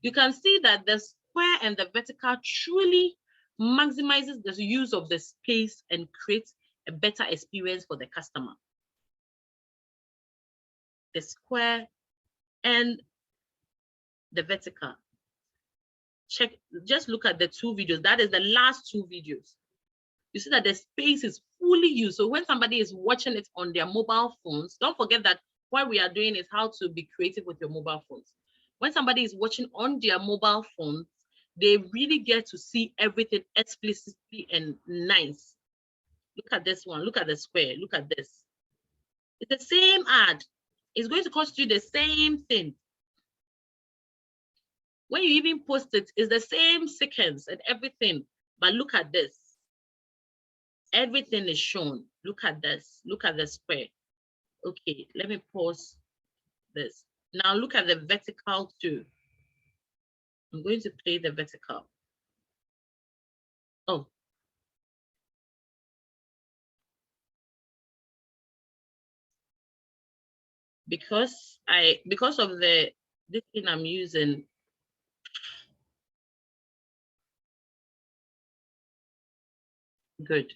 You can see that the square and the vertical truly maximizes the use of the space and creates a better experience for the customer. The square and the vertical. Just look at the 2 videos. That is the last 2 videos. You see that the space is fully used. So when somebody is watching it on their mobile phones, don't forget that what we are doing is how to be creative with your mobile phones. When somebody is watching on their mobile phones, they really get to see everything explicitly and nice. Look at this one. Look at the square. Look at this. It's the same ad. It's going to cost you the same thing. When you even post it, it's the same sequence and everything. But look at this. Everything is shown. Look at this. Look at the square. Okay, let me pause this. Now look at the vertical too. I'm going to play the vertical. Oh. Because of this thing I'm using, Good.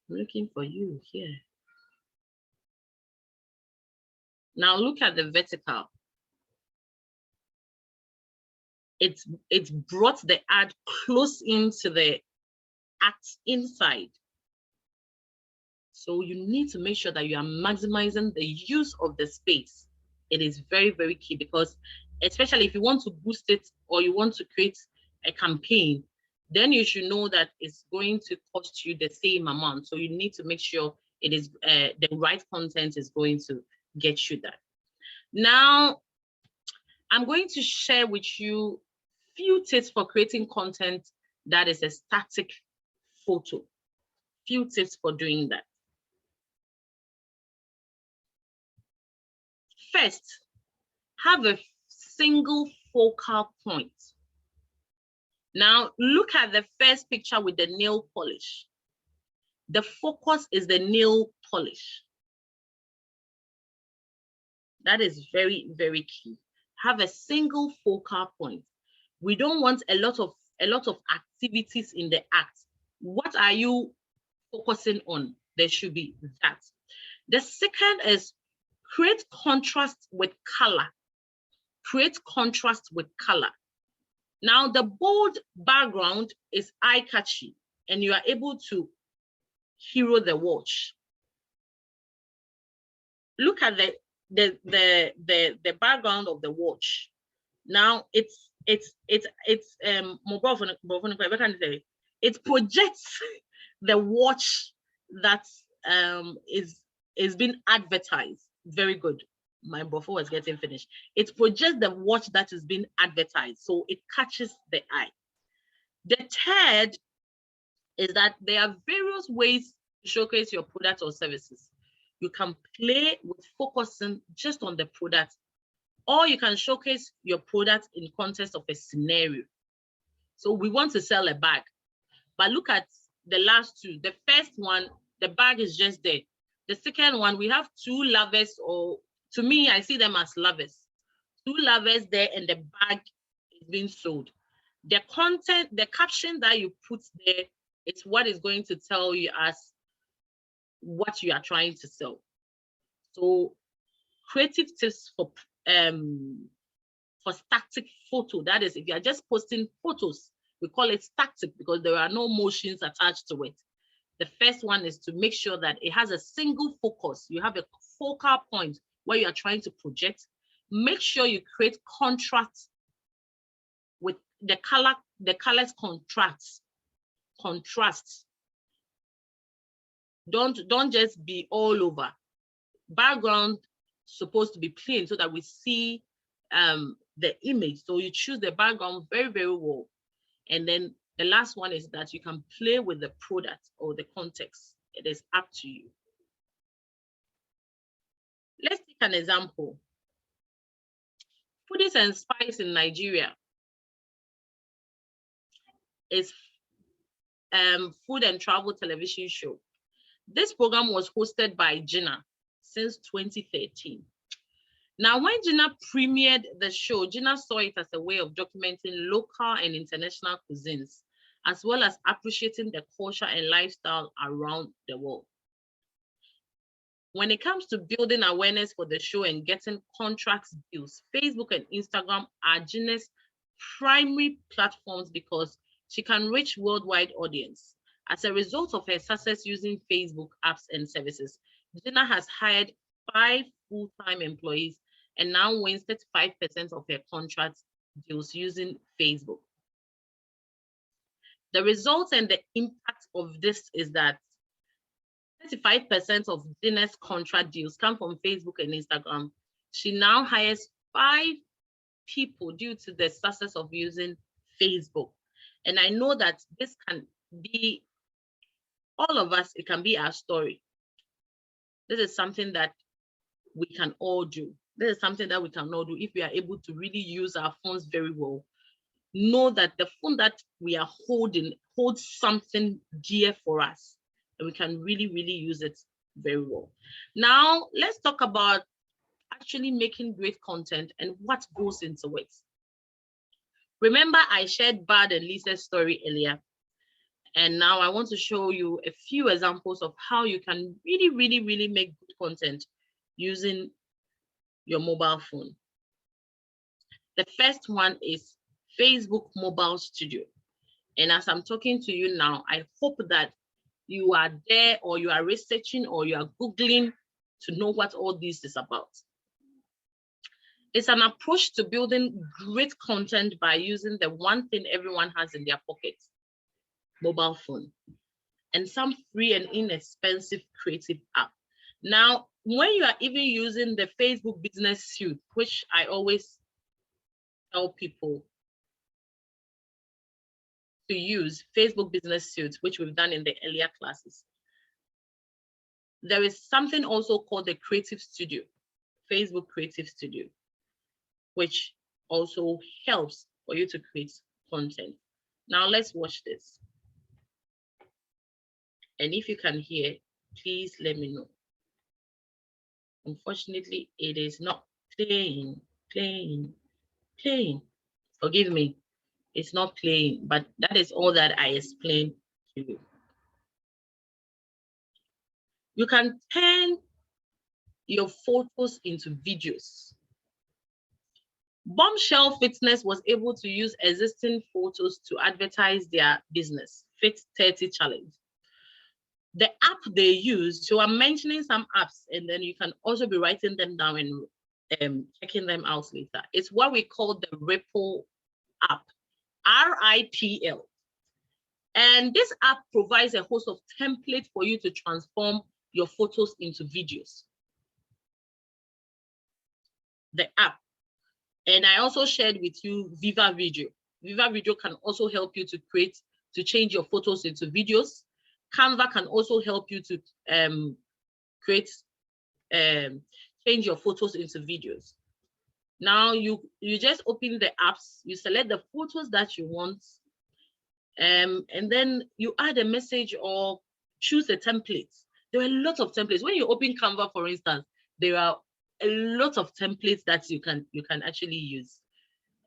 I'm looking for you here. Now look at the vertical. It's brought the ad close into the act inside. So you need to make sure that you are maximizing the use of the space. It is very, very key, because especially if you want to boost it or you want to create a campaign, then you should know that it's going to cost you the same amount. So you need to make sure it is the right content is going to get you that. Now, I'm going to share with you few tips for creating content that is a static photo. Few tips for doing that. First, have a single focal point. Now, look at the first picture with the nail polish. The focus is the nail polish. That is very, very key. Have a single focal point. We don't want a lot of activities in the act. What are you focusing on? There should be that. The second is create contrast with color. Create contrast with color. Now, the bold background is eye-catchy, and you are able to hero the watch. Look at the background of the watch. Now, it projects the watch that is being advertised. Very good. My buffer was getting finished. It projects the watch that is being advertised, so it catches the eye. The third is that there are various ways to showcase your product or services. You can play with focusing just on the product, or you can showcase your product in context of a scenario. So we want to sell a bag, but look at the last two. The first one, the bag is just there. The second one, we have two lovers, or to me, I see them as lovers. Two lovers there, and the bag is being sold. The content, the caption that you put there is what is going to tell you as what you are trying to sell. So creative tips for static photo. That is, if you are just posting photos, we call it static because there are no motions attached to it. The first one is to make sure that it has a single focus. You have a focal point where you are trying to project. Make sure you create contrast with the colors contrasts. Don't just be all over. Background supposed to be plain so that we see the image. So you choose the background very, very well. And then the last one is that you can play with the product or the context. It is up to you. Let's take an example. Foodies and Spice in Nigeria is food and travel television show. This program was hosted by Gina since 2013. Now, when Gina premiered the show, Gina saw it as a way of documenting local and international cuisines, as well as appreciating the culture and lifestyle around the world. When it comes to building awareness for the show and getting contracts deals, Facebook and Instagram are Gina's primary platforms because she can reach worldwide audience. As a result of her success using Facebook apps and services, Gina has hired 5 full-time employees and now wins 35% of her contract deals using Facebook. The results and the impact of this is that 35% of Gina's contract deals come from Facebook and Instagram. She now hires 5 people due to the success of using Facebook. And I know that this can be all of us, it can be our story. This is something that we can all do. This is something that we can all do if we are able to really use our phones very well. Know that the phone that we are holding holds something dear for us, and we can really, really use it very well. Now, let's talk about actually making great content and what goes into it. Remember, I shared Bad and Lisa's story earlier. And now I want to show you a few examples of how you can really make good content using your mobile phone. The first one is Facebook Mobile Studio. And as I'm talking to you now, I hope that you are there, or you are researching, or you are Googling to know what all this is about. It's an approach to building great content by using the one thing everyone has in their pocket, mobile phone, and some free and inexpensive creative app. Now, when you are even using the Facebook Business Suite, which I always tell people to use, Facebook Business Suite, which we've done in the earlier classes, there is something also called the Creative Studio, Facebook Creative Studio, which also helps for you to create content. Now let's watch this. And if you can hear, please let me know. Unfortunately, it is not playing. Forgive me, it's not playing, but that is all that I explained to you. You can turn your photos into videos. Bombshell Fitness was able to use existing photos to advertise their business, Fit 30 Challenge. The app they use, so I'm mentioning some apps, and then you can also be writing them down and checking them out later. It's what we call the Ripple app, RIPL. And this app provides a host of templates for you to transform your photos into videos. The app. And I also shared with you Viva Video. Viva Video can also help you to change your photos into videos. Canva can also help you to change your photos into videos. Now you just open the apps, you select the photos that you want, and then you add a message or choose a template. There are a lot of templates. When you open Canva, for instance, there are a lot of templates that you can actually use,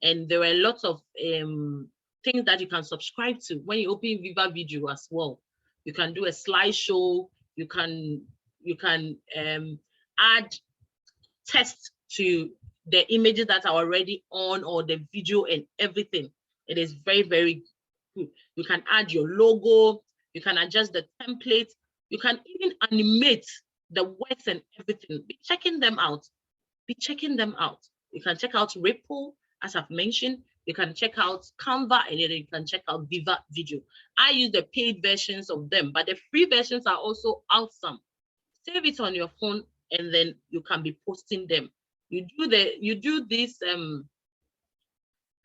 and there are a lot of things that you can subscribe to. When you open Viva Video as well, you can do a slideshow. You can add text to the images that are already on, or the video and everything. It is very good. You can add your logo. You can adjust the template. You can even animate the words and everything. Be checking them out. You can check out Ripple, as I've mentioned. You can check out Canva, and then you can check out Viva Video. I use the paid versions of them, but the free versions are also awesome. Save it on your phone, and then you can be posting them. You do these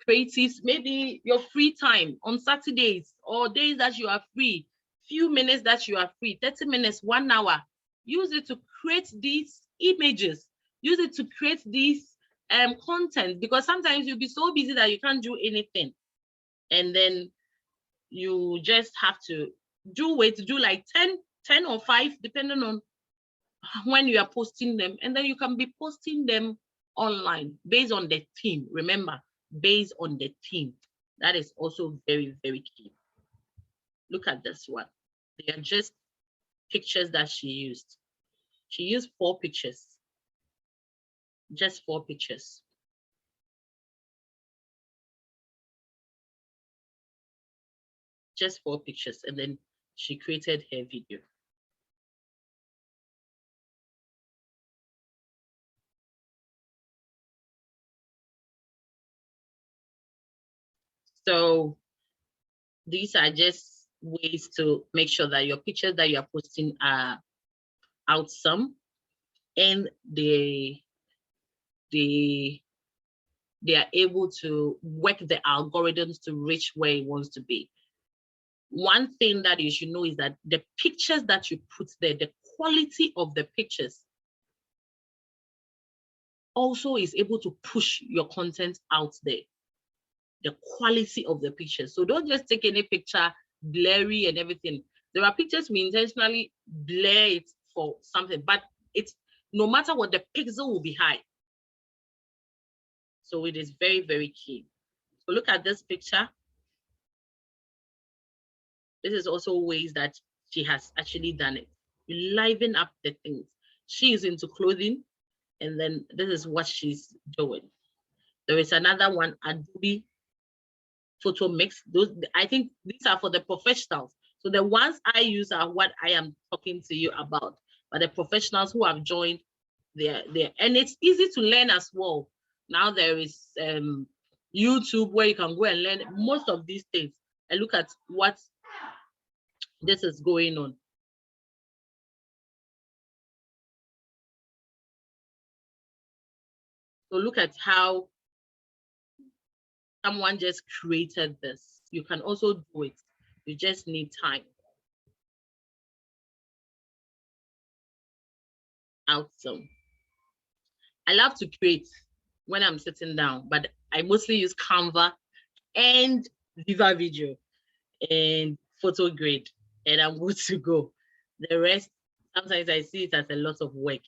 creatives, maybe your free time on Saturdays or days that you are free, few minutes that you are free, 30 minutes, 1 hour. Use it to create these images. Use it to create these content, because sometimes you'll be so busy that you can't do anything, and then you just have to do like 10 or 5, depending on when you are posting them, and then you can be posting them online based on the theme. Remember, based on the theme. That is also very key. Look at this one. They are just pictures that she used. She used 4 pictures. Just 4 pictures. Just 4 pictures, and then she created her video. So these are just ways to make sure that your pictures that you are posting are awesome, and they are able to work the algorithms to reach where it wants to be. One thing that you should know is that the pictures that you put there, the quality of the pictures also is able to push your content out there. The quality of the pictures. So don't just take any picture blurry and everything. There are pictures we intentionally blur it for something, but it's no matter what, the pixel will be high. So it is very key. So look at this picture. This is also ways that she has actually done it. You liven up the things. She is into clothing, and then this is what she's doing. There is another one, Adobe Photo Mix. Those, I think these are for the professionals. So the ones I use are what I am talking to you about. But the professionals who have joined, they're and it's easy to learn as well. Now there is YouTube where you can go and learn most of these things and look at what this is going on. So look at how someone just created this. You can also do it. You just need time. Awesome. I love to create when I'm sitting down, but I mostly use Canva and Viva Video and PhotoGrid, and I'm good to go. The rest, sometimes I see it as a lot of work.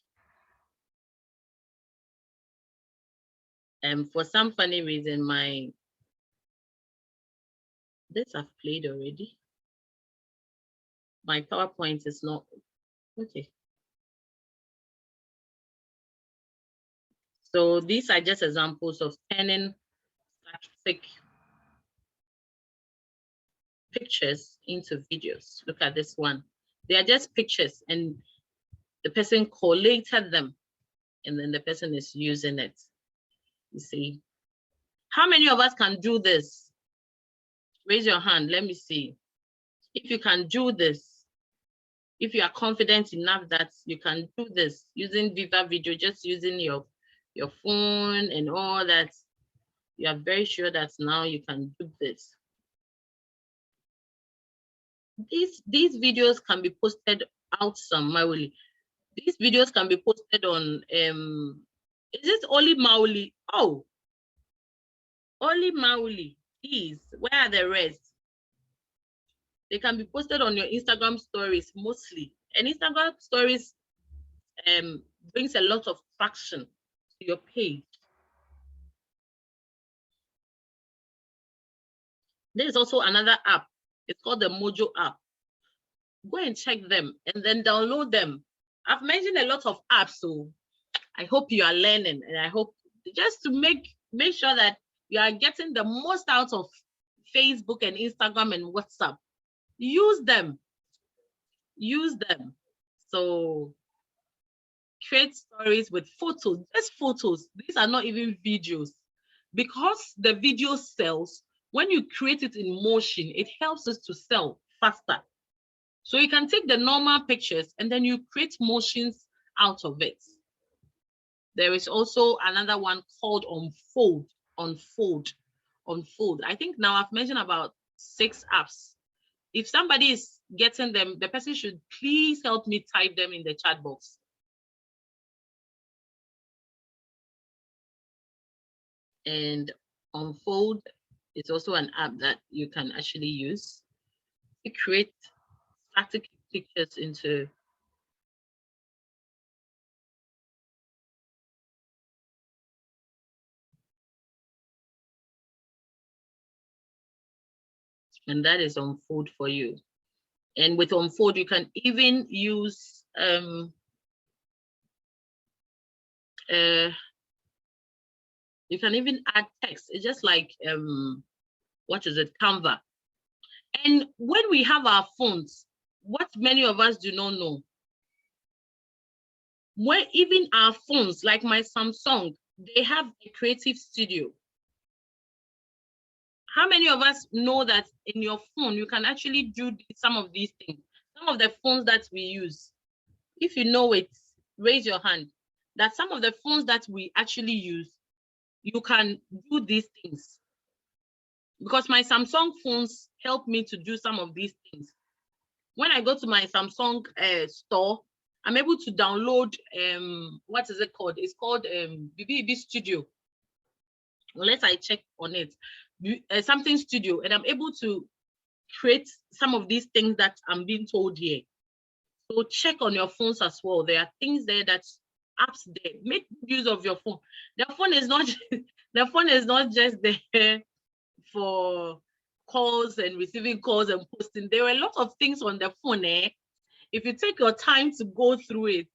And for some funny reason, this I've played already. My PowerPoint is not, okay. So these are just examples of turning static pictures into videos. Look at this one. They are just pictures and the person collated them and then the person is using it. You see, how many of us can do this? Raise your hand. Let me see. If you can do this, if you are confident enough that you can do this using Viva Video, just using your phone and all that, you are very sure that now you can do this. These videos can be posted out somewhere. These videos can be posted on, is it Oli Mauli? Oh, Oli Mauli, please, where are the rest? They can be posted on your Instagram stories mostly. And Instagram stories brings a lot of traction to your page. There is also another app. It's called the Mojo app. Go and check them and then download them. I've mentioned a lot of apps, so I hope you are learning, and I hope just to make sure that you are getting the most out of Facebook and Instagram and WhatsApp. Use them. Use them. So create stories with photos, just photos. These are not even videos. Because the video sells, when you create it in motion, it helps us to sell faster. So you can take the normal pictures and then you create motions out of it. There is also another one called Unfold. I think now I've mentioned about 6 apps. If somebody is getting them, the person should please help me type them in the chat box. And Unfold is also an app that you can actually use to create static pictures into and that is Unfold for you. And with Unfold, you can even use you can even add text. It's just like what is it, Canva. And when we have our phones, what many of us do not know, when even our phones, like my Samsung, they have a creative studio. How many of us know that in your phone, you can actually do some of these things? Some of the phones that we use, if you know it, raise your hand. That some of the phones that we actually use, you can do these things. Because my Samsung phones help me to do some of these things. When I go to my Samsung store, I'm able to download, what is it called? It's called BB Studio. Unless I check on it, something studio, and I'm able to create some of these things that I'm being told here. So check on your phones as well. There are things there, that apps there. Make use of your phone. The phone is not the phone is not just there for calls and receiving calls and posting. There were a lot of things on the phone. If you take your time to go through it,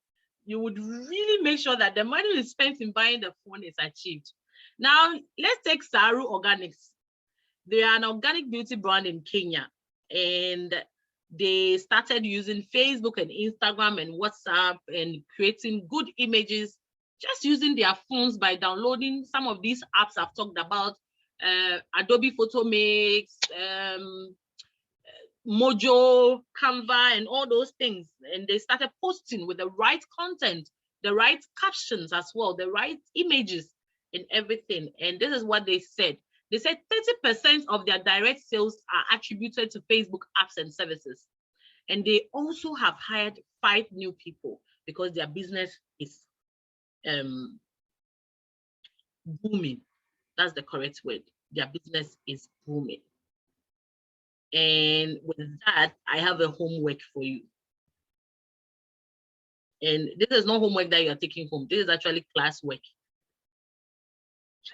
you would really make sure that the money you spent in buying the phone is achieved. Now, let's take Saru Organics. They are an organic beauty brand in Kenya, and they started using Facebook and Instagram and WhatsApp and creating good images just using their phones by downloading some of these apps I've talked about, Adobe Photo Mix, Mojo, Canva, and all those things. And they started posting with the right content, the right captions as well, the right images and everything. And this is what they said. They said 30% of their direct sales are attributed to Facebook apps and services. And they also have hired 5 new people because their business is booming. That's the correct word. Their business is booming. And with that, I have a homework for you. And this is not homework that you're taking home. This is actually classwork.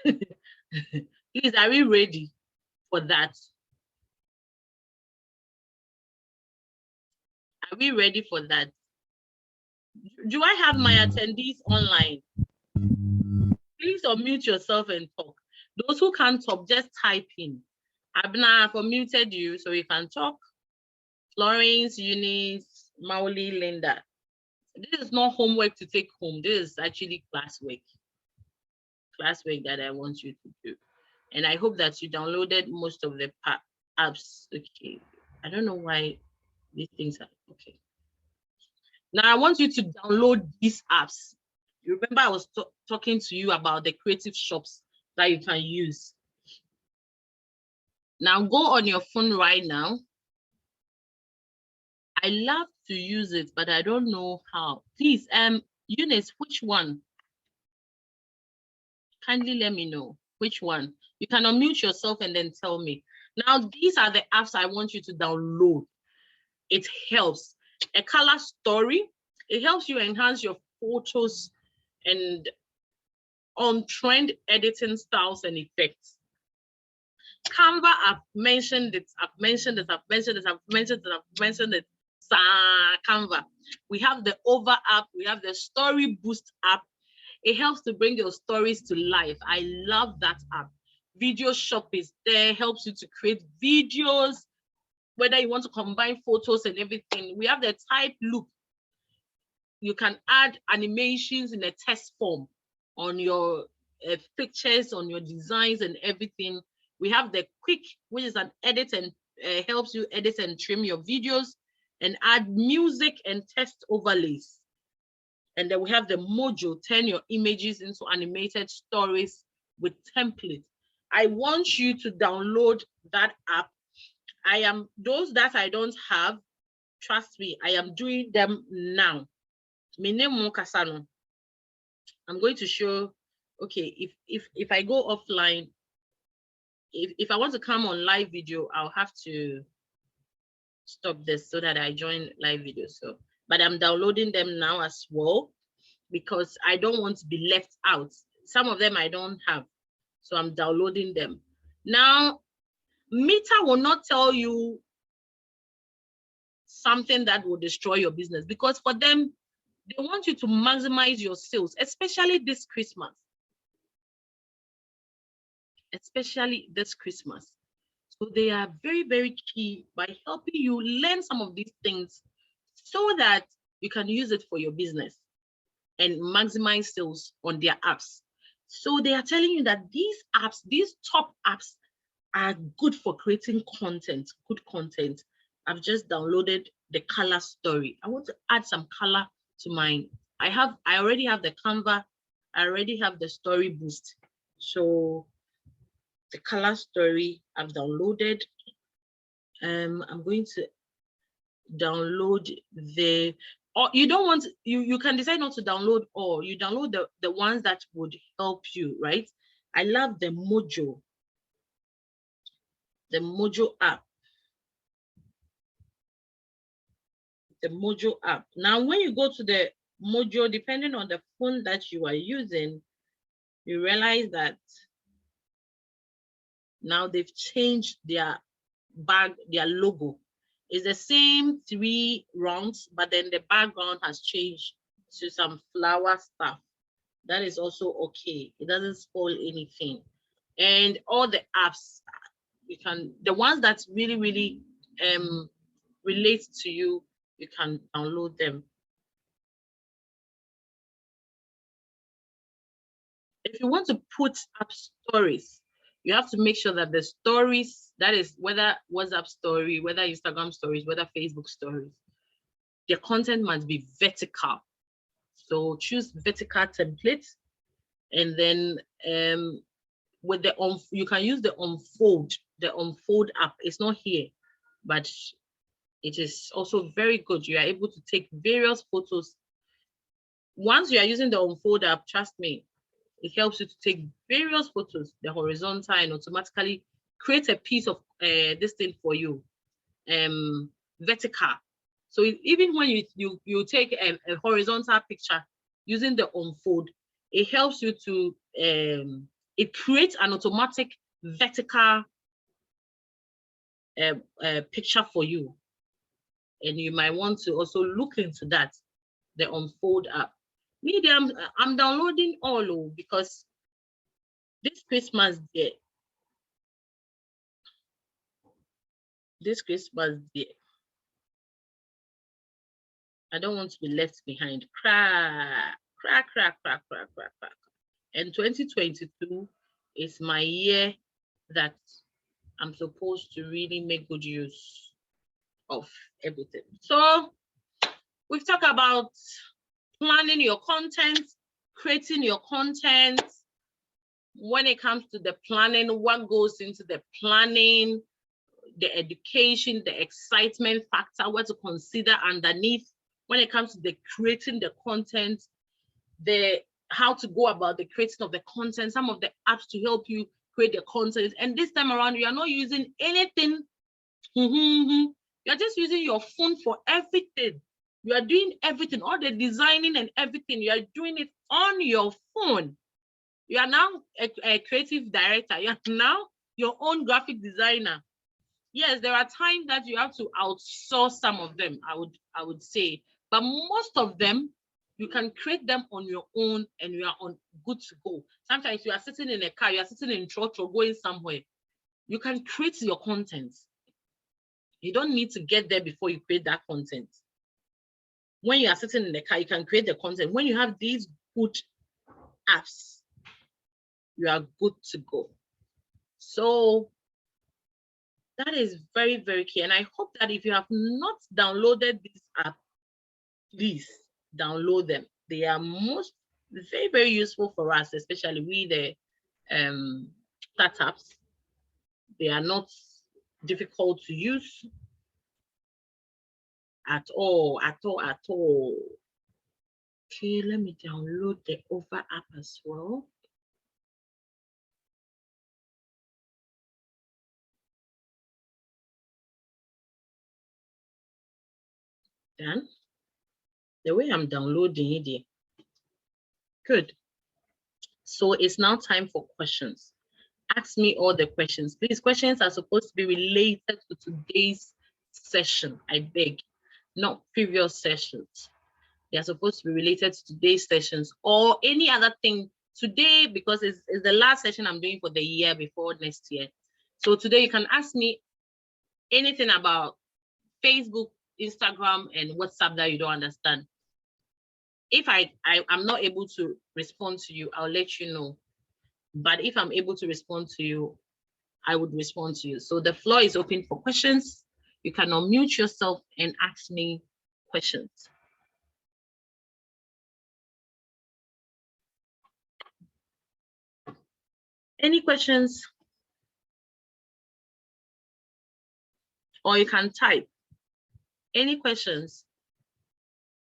Please, are we ready for that? Are we ready for that? Do I have my attendees online? Please unmute yourself and talk. Those who can't talk, just type in. Abna, I've unmuted you so you can talk. Florence, Eunice, Mauli, Linda. This is not homework to take home. This is actually classwork. Classwork that I want you to do. And I hope that you downloaded most of the apps. Okay. I don't know why these things are okay. Now I want you to download these apps. You remember I was talking to you about the creative shops that you can use. Now go on your phone right now. I love to use it, but I don't know how. Please, Eunice, which one? Kindly let me know which one. You can unmute yourself and then tell me. Now, these are the apps I want you to download. It helps. A color story. It helps you enhance your photos and on trend editing styles and effects. Canva, I've mentioned it. Canva. We have the Over app. We have the Story Boost app. It helps to bring your stories to life. I love that app. Video Shop is there, helps you to create videos, whether you want to combine photos and everything. We have the Type Loop. You can add animations in a text form on your pictures, on your designs and everything. We have the Quick, which is an edit and helps you edit and trim your videos and add music and text overlays. And then we have the Mojo, turn your images into animated stories with templates. I want you to download that app. Those that I don't have, trust me, I am doing them now. I'm going to show, okay, if I go offline, if I want to come on live video, I'll have to stop this so that I join live video. So, but I'm downloading them now as well because I don't want to be left out. Some of them I don't have, so I'm downloading them. Now, Meta will not tell you something that will destroy your business because for them, they want you to maximize your sales, especially this Christmas. Especially this Christmas. So they are very, very key by helping you learn some of these things so that you can use it for your business and maximize sales on their apps. So they are telling you that these apps, these top apps are good for creating content, good content. I've just downloaded the color story. I want to add some color to mine. I already have the Canva. I already have the Story Boost. So the color story I've downloaded. I'm going to download the, or you don't want, you can decide not to download all. You download the ones that would help you, right? I love the Mojo app. The Mojo app. Now, when you go to the Mojo, depending on the phone that you are using, you realize that now they've changed their their logo. It's the same 3 rounds, but then the background has changed to some flower stuff. That is also okay. It doesn't spoil anything. And all the apps, the ones that really relate to you, you can download them. If you want to put up stories, you have to make sure that the stories, that is whether WhatsApp story, whether Instagram stories, whether Facebook stories, the content must be vertical. So choose vertical templates, and then with the you can use the unfold app. It's not here, but it is also very good. You are able to take various photos. Once you are using the unfold app, trust me, it helps you to take various photos, the horizontal, and automatically create a piece of this thing for you, vertical. So even when you take a horizontal picture using the unfold, it helps you to it creates an automatic vertical picture for you, and you might want to also look into that, the unfold app. Me, I'm downloading all because this Christmas day, I don't want to be left behind. Crack. And 2022 is my year that I'm supposed to really make good use of everything. So we've talked about planning your content, creating your content. When it comes to the planning, what goes into the planning, the education, the excitement factor, what to consider underneath. When it comes to the creating the content, how to go about the creation of the content, some of the apps to help you create the content. And this time around, you are not using anything. You're just using your phone for everything. You are doing everything, all the designing and everything. You are doing it on your phone. You are now a creative director. You are now your own graphic designer. Yes, there are times that you have to outsource some of them, I would say, but most of them, you can create them on your own and you are good to go. Sometimes you are sitting in a car, you are sitting in church or going somewhere. You can create your content. You don't need to get there before you create that content. When you are sitting in the car, you can create the content. When you have these good apps, you are good to go. So that is very, very key. And I hope that if you have not downloaded this app, please download them. They are very, very useful for us, especially we the startups. They are not difficult to use at all. Okay, let me download the Over app as well. Then the way I'm downloading it, good. So it's now time for questions. Ask me all the questions. Please, questions are supposed to be related to today's session, I beg, not previous sessions. They are supposed to be related to today's sessions or any other thing today, because it's the last session I'm doing for the year before next year. So today you can ask me anything about Facebook, Instagram, and WhatsApp that you don't understand. If I'm not able to respond to you, I'll let you know. But if I'm able to respond to you, I would respond to you. So the floor is open for questions. You can unmute yourself and ask me questions. Any questions? Or you can type. Any questions?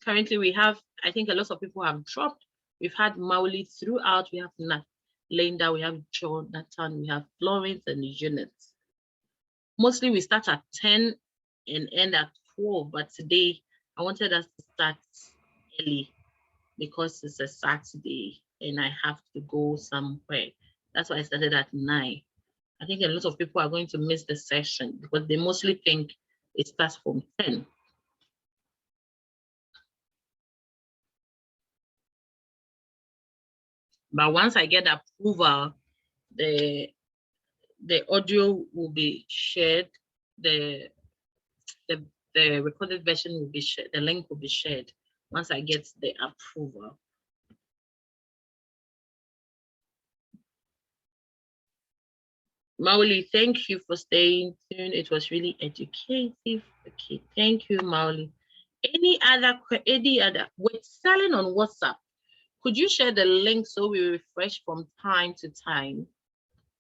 Currently, we have, I think a lot of people have dropped. We've had Mauli throughout. We have Linda, we have Jonathan, we have Florence and Janet. Mostly we start at 10 and end at 12, but today I wanted us to start early because it's a Saturday and I have to go somewhere. That's why I started at 9. I think a lot of people are going to miss the session because they mostly think it starts from 10. But once I get approval, the audio will be shared, the recorded version will be shared, the link will be shared once I get the approval. Mauli, thank you for staying tuned. It was really educative. Okay, thank you, Mauli. Any other with selling on WhatsApp? Could you share the link so we refresh from time to time?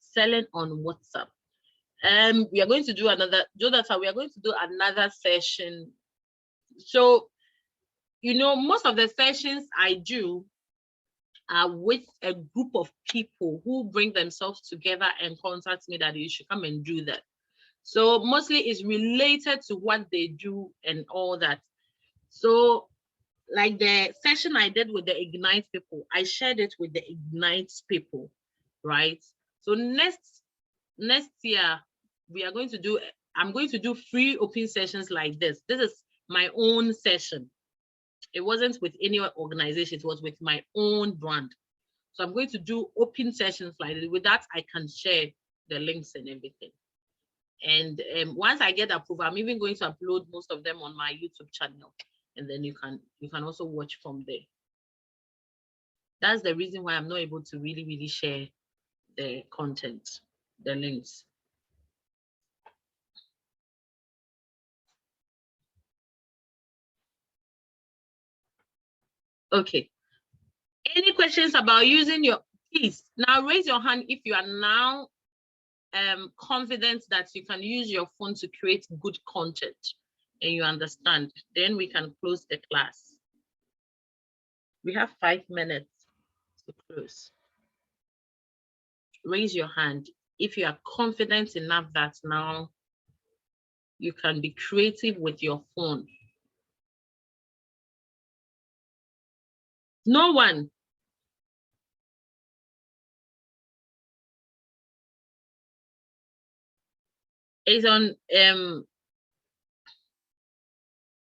Selling on WhatsApp. We are going to do another, Jonathan, we are going to do another session. So, you know, most of the sessions I do are with a group of people who bring themselves together and contact me that you should come and do that. So mostly it's related to what they do and all that. So like the session I did with the Ignite people, I shared it with the Ignite people, right? So next year, we are going to do, I'm going to do free open sessions like this. This is my own session. It wasn't with any organization, it was with my own brand. So I'm going to do open sessions like this. With that, I can share the links and everything. And once I get approval, I'm even going to upload most of them on my YouTube channel. And then you can also watch from there. That's the reason why I'm not able to really share the content, the links. Okay. Any questions about using your, please now raise your hand if you are now confident that you can use your phone to create good content and you understand. Then we can close the class. We have 5 minutes to close. Raise your hand if you are confident enough that now you can be creative with your phone. No one. It's on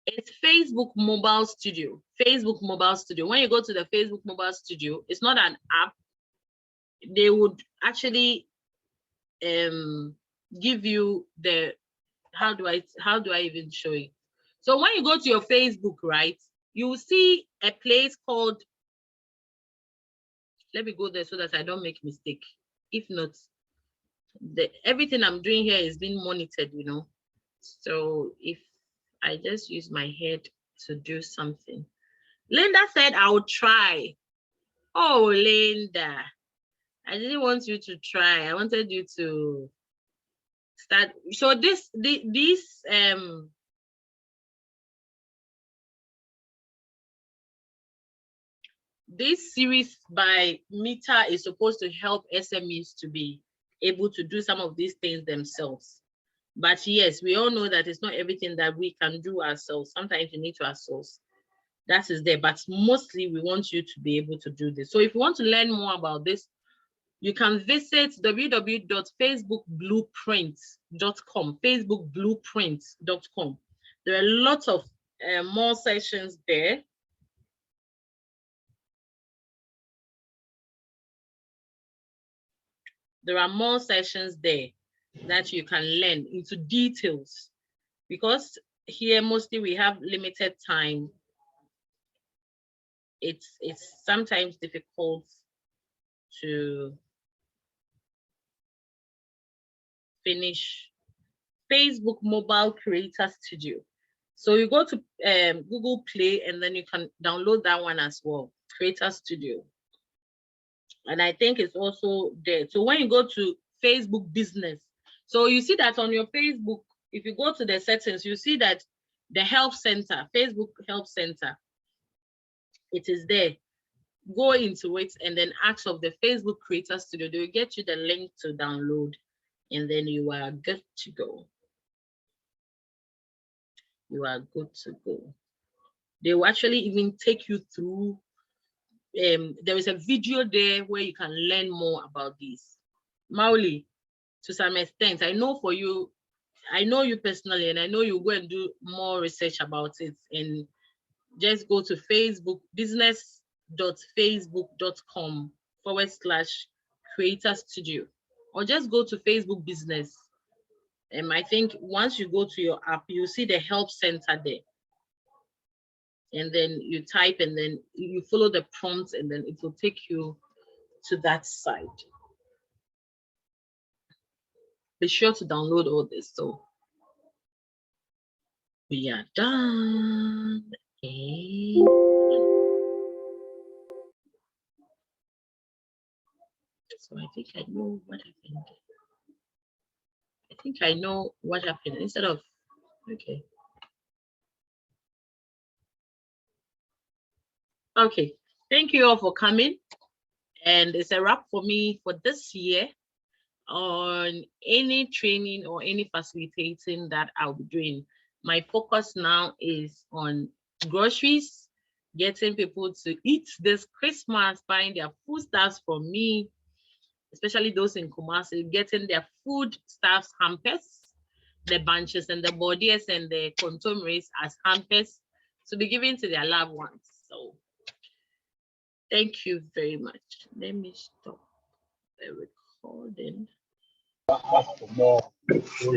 it's Facebook Mobile Studio. Facebook Mobile Studio. When you go to the Facebook Mobile Studio, it's not an app. They would actually give you the, how do I even show you? So when you go to your Facebook, right, you will see a place called, let me go there so that I don't make mistake. If not, everything I'm doing here is being monitored, you know. So if I just use my head to do something. Linda said I would try. Oh, Linda, I didn't want you to try. I wanted you to start. So this series by Meta is supposed to help SMEs to be able to do some of these things themselves. But yes, we all know that it's not everything that we can do ourselves. Sometimes you need to outsource. That is there, but mostly we want you to be able to do this. So if you want to learn more about this, you can visit www.facebookblueprints.com, facebookblueprints.com. There are lots of more sessions there. There are more sessions there that you can learn into details, because here mostly we have limited time. It's sometimes difficult to finish. Facebook Mobile Creator Studio. So you go to Google Play and then you can download that one as well, Creator Studio. And I think it's also there. So when you go to Facebook Business, so you see that on your Facebook, if you go to the settings, you see that the Help Center, Facebook Help Center, it is there. Go into it and then ask of the Facebook Creator Studio. They will get you the link to download and then you are good to go. You are good to go. They will actually even take you through. There is a video there where you can learn more about this. Mauli, to some extent. I know for you, I know you personally, and I know you go and do more research about it. And just go to Facebook, business.facebook.com/creator studio, or just go to Facebook business. And I think once you go to your app, you see the help center there. And then you type, and then you follow the prompts, and then it will take you to that site. Be sure to download all this. So we are done. And so I think I know what happened. I think I know what happened. Instead of, okay. Okay, thank you all for coming. And it's a wrap for me for this year on any training or any facilitating that I'll be doing. My focus now is on groceries, getting people to eat this Christmas, buying their foodstuffs from me, especially those in Kumasi, getting their foodstuffs hampers, the bunches and the bodies and the contomeries as hampers to be given to their loved ones. So thank you very much. Let me stop the recording.